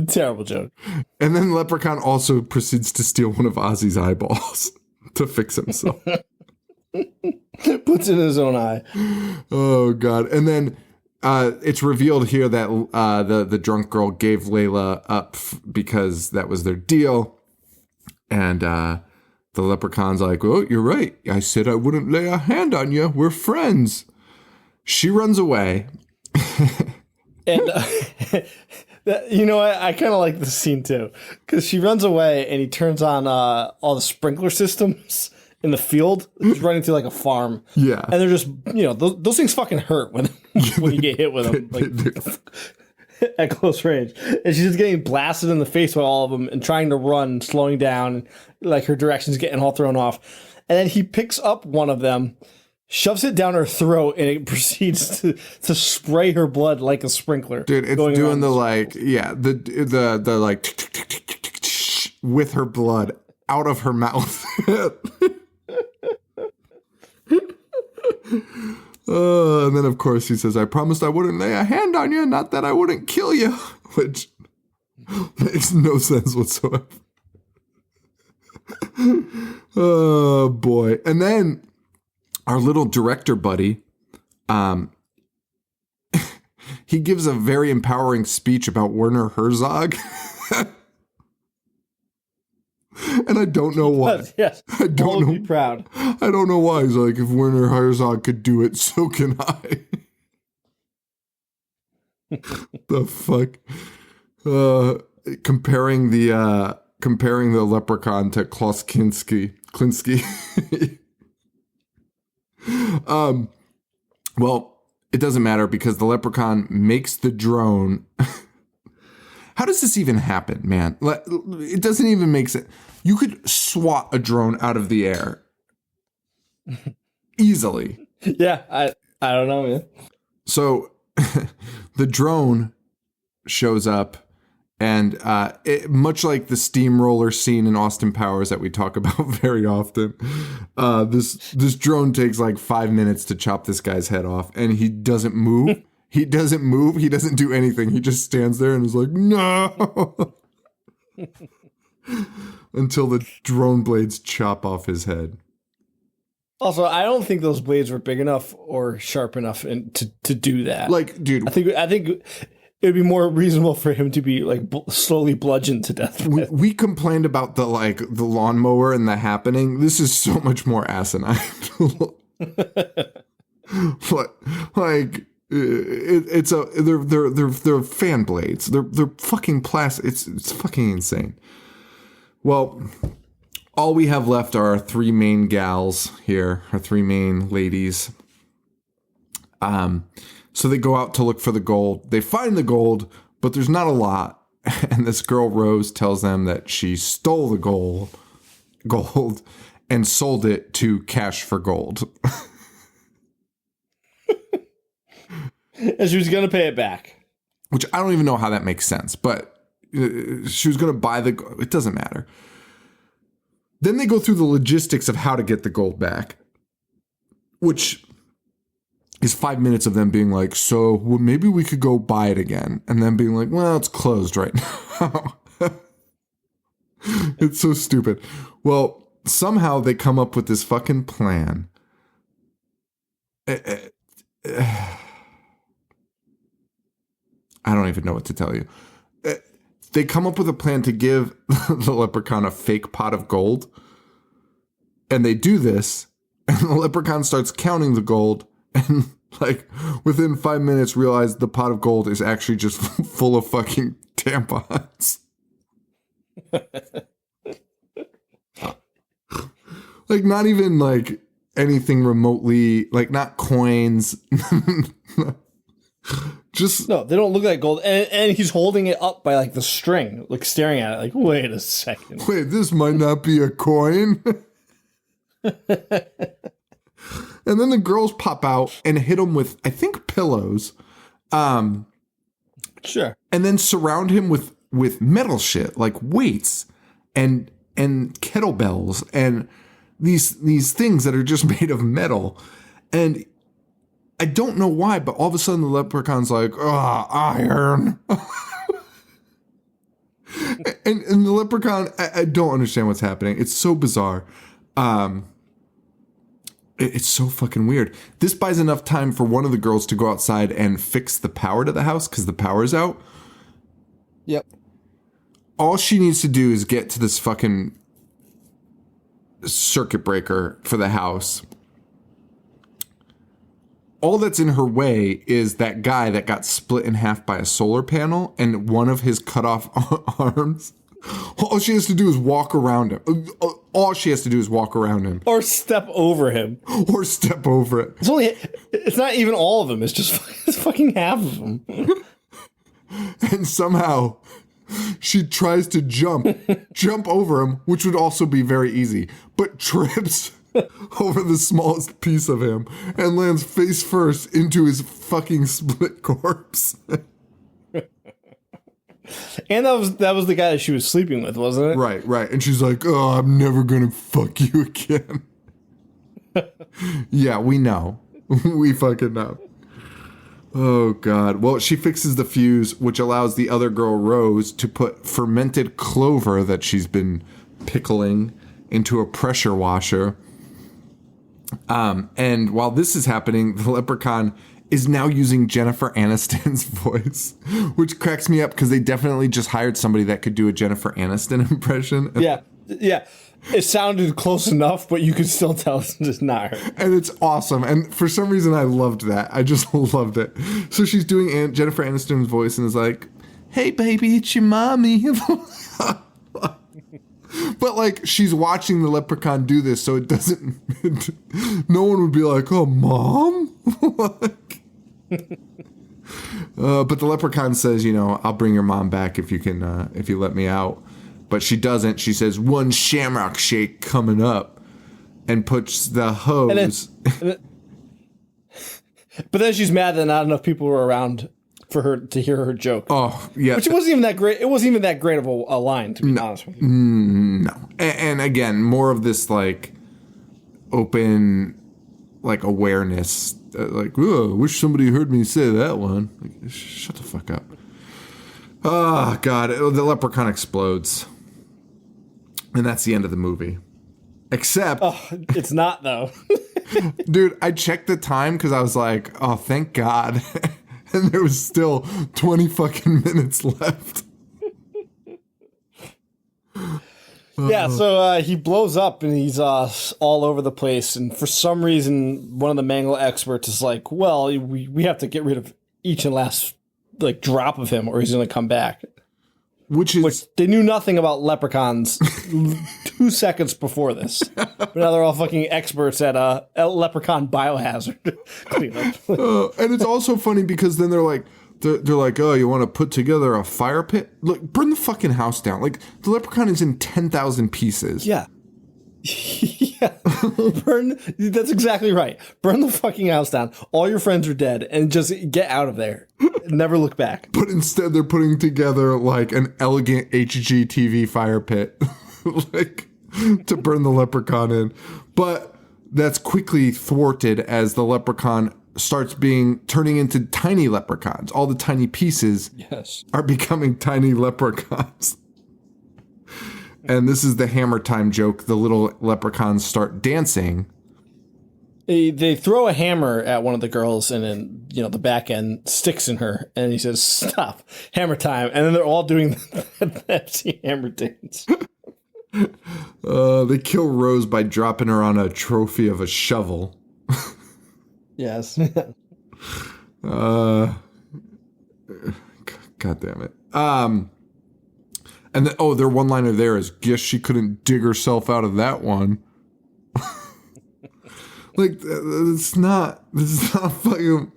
Terrible joke. And then Leprechaun also proceeds to steal one of Ozzy's eyeballs to fix himself. Puts in his own eye. Oh, God. And then it's revealed here that the drunk girl gave Layla up because that was their deal. And the leprechaun's like, oh, you're right. I said I wouldn't lay a hand on you. We're friends. She runs away. And You know what? I kind of like this scene too, because she runs away and he turns on all the sprinkler systems in the field. He's running through like a farm. Yeah. And they're just, those things fucking hurt when you get hit with them like, at close range. And she's just getting blasted in the face by all of them and trying to run, slowing down, like her direction's getting all thrown off. And then he picks up one of them, shoves it down her throat, and it proceeds to spray her blood like a sprinkler. Dude, it's doing the like, yeah, the like with her blood out of her mouth. And then, of course, he says, I promised I wouldn't lay a hand on you, not that I wouldn't kill you, which makes no sense whatsoever. Oh, boy. And then our little director buddy, he gives a very empowering speech about Werner Herzog. And I don't know why. Yes. I don't know. Be proud. I don't know why. He's like, if Werner Herzog could do it, so can I. The fuck? Comparing the Leprechaun to Klaus Kinski. Well, it doesn't matter because the Leprechaun makes the drone. How does this even happen, man? It doesn't even make sense. You could swat a drone out of the air easily. Yeah, I don't know, man. So the drone shows up, and much like the steamroller scene in Austin Powers that we talk about very often, this drone takes like 5 minutes to chop this guy's head off, and he doesn't move. He doesn't move. He doesn't do anything. He just stands there and is like, no. Until the drone blades chop off his head. Also, I don't think those blades were big enough or sharp enough to do that. Like, dude, I think it would be more reasonable for him to be like slowly bludgeoned to death. We complained about the lawnmower and the happening. This is so much more asinine. They're fan blades. They're fucking plastic. It's fucking insane. Well, all we have left are our three main gals here, our three main ladies. So they go out to look for the gold. They find the gold, but there's not a lot. And this girl Rose tells them that she stole the gold and sold it to Cash for Gold. And she was going to pay it back. Which I don't even know how that makes sense, but she was going to buy it doesn't matter. Then they go through the logistics of how to get the gold back, which is 5 minutes of them being like, so well, maybe we could go buy it again. And then being like, well, it's closed right now. It's so stupid. Well, somehow they come up with this fucking plan. I don't even know what to tell you. They come up with a plan to give the leprechaun a fake pot of gold. And they do this. And the leprechaun starts counting the gold. And like within 5 minutes realize the pot of gold is actually just full of fucking tampons. Like not even like anything remotely, like not coins. Just no, they don't look like gold, and he's holding it up by like the string, like staring at it, like wait a second. Wait, this might not be a coin. And then the girls pop out and hit him with, I think, pillows. Sure. And then surround him with metal shit like weights and kettlebells and these things that are just made of metal. And I don't know why, but all of a sudden the leprechaun's like, iron. and the leprechaun, I don't understand what's happening. It's so bizarre. It's so fucking weird. This buys enough time for one of the girls to go outside and fix the power to the house because the power's out. Yep. All she needs to do is get to this fucking circuit breaker for the house. all that's in her way is that guy that got split in half by a solar panel and one of his cut off arms. All she has to do is walk around him. All she has to do is walk around him. Or step over him. Or step over it. It's not even all of them. It's just it's fucking half of them. And somehow she tries to jump over him, which would also be very easy, but trips over the smallest piece of him and lands face first into his fucking split corpse. And that was the guy that she was sleeping with, wasn't it? Right. And she's like, oh, I'm never gonna fuck you again. Yeah, we know. We fucking know. Oh, God. Well, she fixes the fuse, which allows the other girl, Rose, to put fermented clover that she's been pickling into a pressure washer. And while this is happening, the leprechaun is now using Jennifer Aniston's voice, which cracks me up because they definitely just hired somebody that could do a Jennifer Aniston impression. Yeah. It sounded close enough, but you could still tell it's not her. And it's awesome. And for some reason, I loved that. I just loved it. So she's doing Jennifer Aniston's voice and is like, hey, baby, it's your mommy. But, like, she's watching the leprechaun do this, so it doesn't... no one would be like, oh, Mom? But the leprechaun says, I'll bring your mom back if you let me out. But she doesn't. She says, one shamrock shake coming up, and puts the hose. But then she's mad that not enough people were around for her to hear her joke. Oh, yeah. Which wasn't even that great. It wasn't even that great of a line, to be honest with you. No. And again, more of this, like, open, like, awareness. Like, oh, I wish somebody heard me say that one. Like, shut the fuck up. Oh, God. The leprechaun explodes. And that's the end of the movie. Except... Oh, it's not, though. Dude, I checked the time because I was like, oh, thank God. And there was still 20 fucking minutes left. Yeah, so he blows up and he's all over the place. And for some reason, one of the Mangle experts is like, well, we have to get rid of each and last like drop of him or he's going to come back. Which they knew nothing about leprechauns 2 seconds before this. But now they're all fucking experts at leprechaun biohazard cleanup. And it's also funny because then they're like, oh, you want to put together a fire pit? Look, burn the fucking house down. Like, the leprechaun is in 10,000 pieces. Yeah. Yeah. That's exactly right. Burn the fucking house down. All your friends are dead and just get out of there. Never look back. But instead they're putting together like an elegant HGTV fire pit like to burn the leprechaun in. But that's quickly thwarted as the leprechaun starts turning into tiny leprechauns. All the tiny pieces are becoming tiny leprechauns. And this is the hammer time joke. The little leprechauns start dancing. They throw a hammer at one of the girls, and then the back end sticks in her, and he says, "Stop, hammer time!" And then they're all doing the Pepsi hammer dance. They kill Rose by dropping her on a trophy of a shovel. Yes. God damn it. And then, their one-liner there is, guess she couldn't dig herself out of that one. Like, this is not fucking,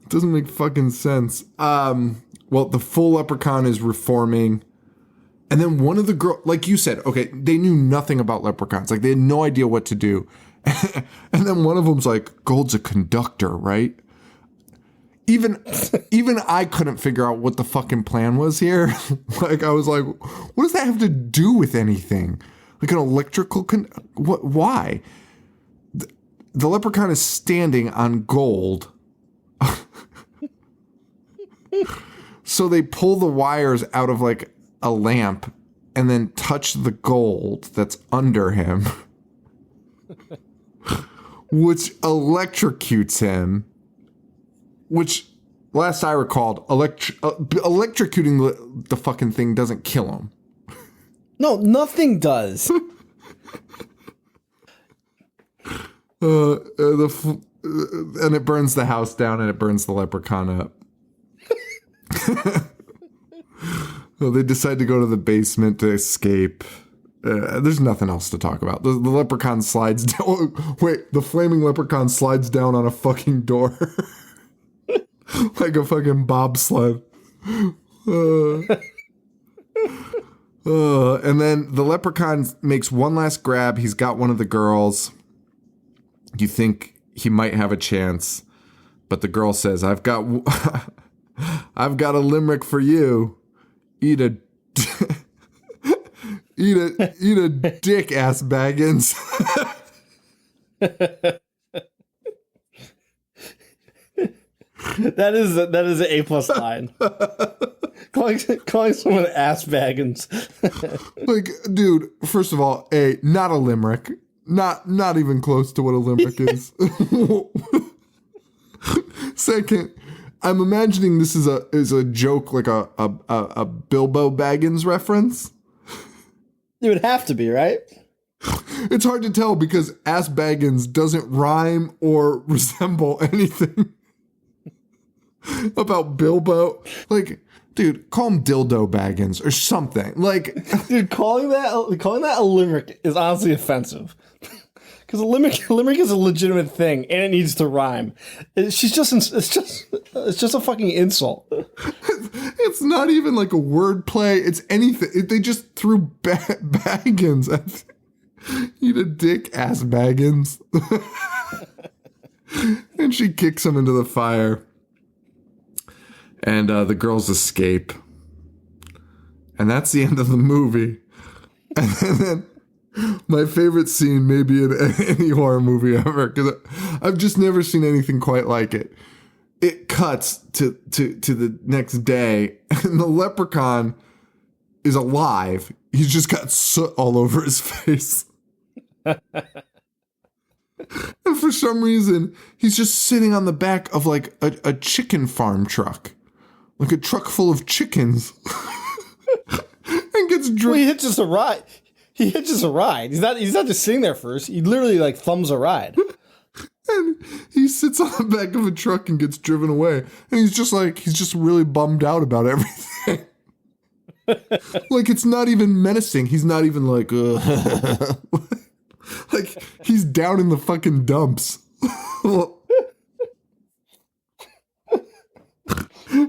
it doesn't make fucking sense. Well, the full leprechaun is reforming. And then one of the girls, like you said, okay, they knew nothing about leprechauns. Like, they had no idea what to do. And then one of them's like, Gold's a conductor, right? Even I couldn't figure out what the fucking plan was here. Like, I was like, what does that have to do with anything? Like an electrical why? The leprechaun is standing on gold. So they pull the wires out of like a lamp and then touch the gold that's under him, which electrocutes him. Which, last I recalled, electrocuting the fucking thing doesn't kill him. No, nothing does. and it burns the house down and it burns the leprechaun up. Well, they decide to go to the basement to escape. There's nothing else to talk about. The leprechaun slides down. Wait, the flaming leprechaun slides down on a fucking door. Like a fucking bobsled. And then the leprechaun makes one last grab. He's got one of the girls. You think he might have a chance, but the girl says, I've got a limerick for you. Eat a dick, ass Baggins. That is an A+ line. calling someone ass Baggins. Like, dude, first of all, not a limerick. Not even close to what a limerick is. Second, I'm imagining this is a joke, like a Bilbo Baggins reference. It would have to be, right? It's hard to tell because ass Baggins doesn't rhyme or resemble anything about Bilbo. Like, dude, call him Dildo Baggins or something. Like, dude, calling that a limerick is honestly offensive. Because a limerick is a legitimate thing and it needs to rhyme. It's just a fucking insult. It's not even like a word play. It's anything. They just threw Baggins at eat a dick, ass Baggins. And she kicks him into the fire. And the girls escape. And that's the end of the movie. And then my favorite scene, maybe in any horror movie ever, because I've just never seen anything quite like it. It cuts to the next day, and the leprechaun is alive. He's just got soot all over his face. And for some reason, he's just sitting on the back of like a chicken farm truck. Like a truck full of chickens. And gets driven. Well, he hitches a ride. He's not just sitting there first. He literally like thumbs a ride. And he sits on the back of a truck and gets driven away. And he's just really bummed out about everything. Like, it's not even menacing. He's not even like, like, he's down in the fucking dumps.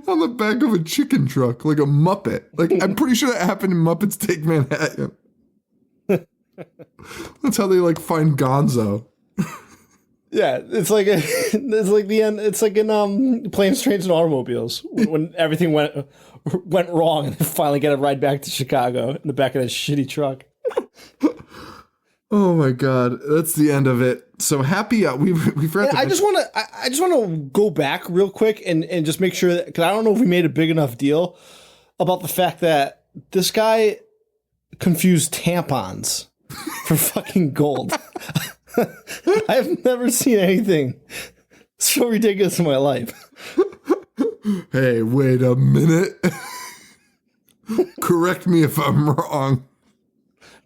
On the back of a chicken truck, like a Muppet. Like, I'm pretty sure that happened in Muppets Take Manhattan. That's how they like find Gonzo. Yeah, it's like the end. It's like in Planes, Trains, and Automobiles when everything went wrong and they finally get a ride back to Chicago in the back of that shitty truck. Oh my god, that's the end of it. So happy we forgot. I just want to go back real quick and just make sure that, because I don't know if we made a big enough deal about the fact that this guy confused tampons for fucking gold. I've never seen anything so ridiculous in my life. Hey, wait a minute. Correct me if I'm wrong.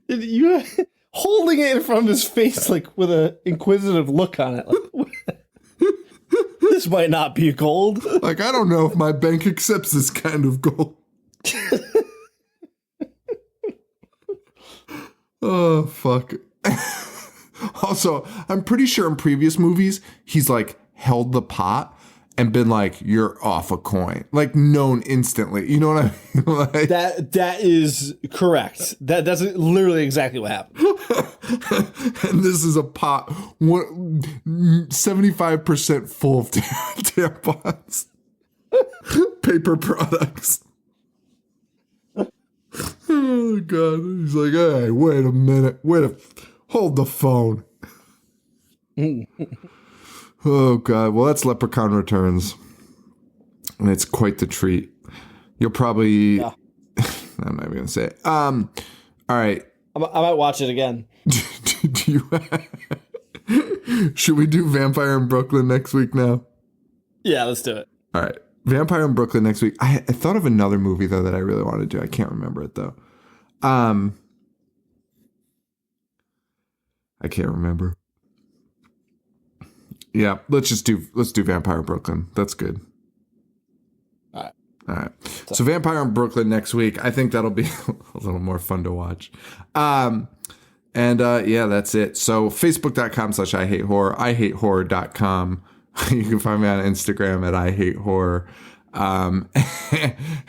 You holding it in front of his face, like with an inquisitive look on it. Like, this might not be gold. Like, I don't know if my bank accepts this kind of gold. Oh, fuck. Also, I'm pretty sure in previous movies, he's like held the pot and been like, you're off a coin. Like, known instantly. You know what I mean? Like, that is correct. That's literally exactly what happened. And this is a pot 75% full of tampons. Paper products. Oh, God. He's like, hey, wait a minute. Hold the phone. Oh, God. Well, that's Leprechaun Returns. And it's quite the treat. You'll probably... Yeah. I'm not even going to say it. All right. I might watch it again. Should we do Vampire in Brooklyn next week now? Yeah, let's do it. All right. Vampire in Brooklyn next week. I thought of another movie, though, that I really wanted to do. I can't remember it, though. I can't remember. Yeah, let's do Vampire in Brooklyn. That's good. All right. So Vampire in Brooklyn next week. I think that'll be a little more fun to watch. Yeah, that's it. So facebook.com/IHateHorror, IHateHorror.com. You can find me on Instagram at IHateHorror.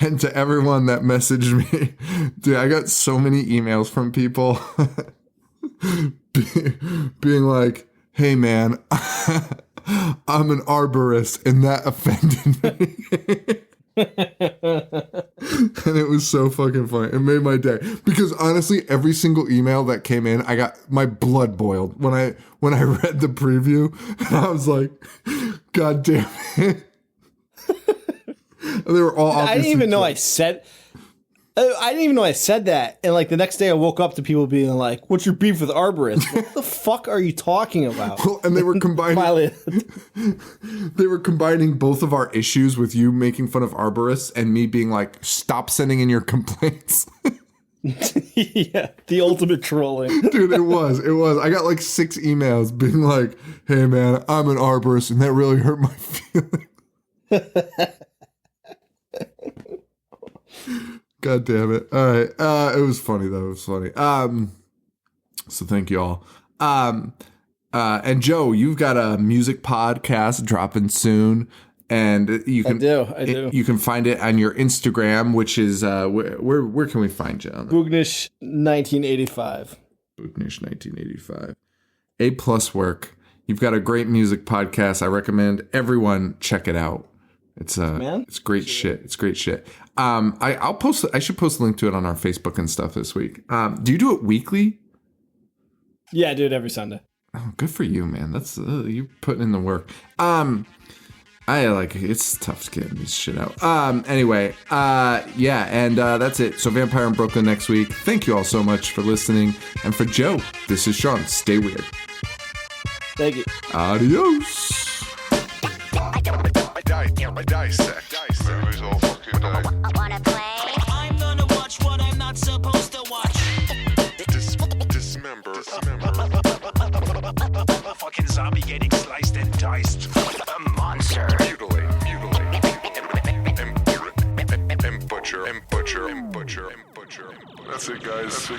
And to everyone that messaged me, dude, I got so many emails from people being like, hey man, I'm an arborist and that offended me. And it was so fucking funny. It made my day because honestly, every single email that came in, I got my blood boiled when I read the preview, and I was like, God damn it. They were all. I didn't even know I said that, and like the next day, I woke up to people being like, "What's your beef with arborists? What the fuck are you talking about?" Well, and they were combining. They were combining both of our issues with you making fun of arborists and me being like, "Stop sending in your complaints." Yeah, the ultimate trolling, dude. It was. I got like 6 emails being like, "Hey man, I'm an arborist, and that really hurt my feelings." God damn it. All right. It was funny though. It was funny. So thank you all. And Joe, you've got a music podcast dropping soon, and you can I do. You can find it on your Instagram, which is where can we find you on that? Boognish 1985. Boognish 1985. A+ work. You've got a great music podcast. I recommend everyone check it out. It's great shit. It's great shit. I should post a link to it on our Facebook and stuff this week. Do you do it weekly? Yeah, I do it every Sunday. Oh, good for you, man. That's you putting in the work. It's tough to get this shit out. Anyway, yeah, and that's it. So Vampire in Brooklyn next week. Thank you all so much for listening. And for Joe, this is Sean. Stay weird. Thank you. Adios. Dissect. Movies all fucking day. Wanna play? I'm gonna watch what I'm not supposed to watch. Dismember. A fucking zombie getting sliced and diced. A monster. Mutilate. And butcher. That's it, guys.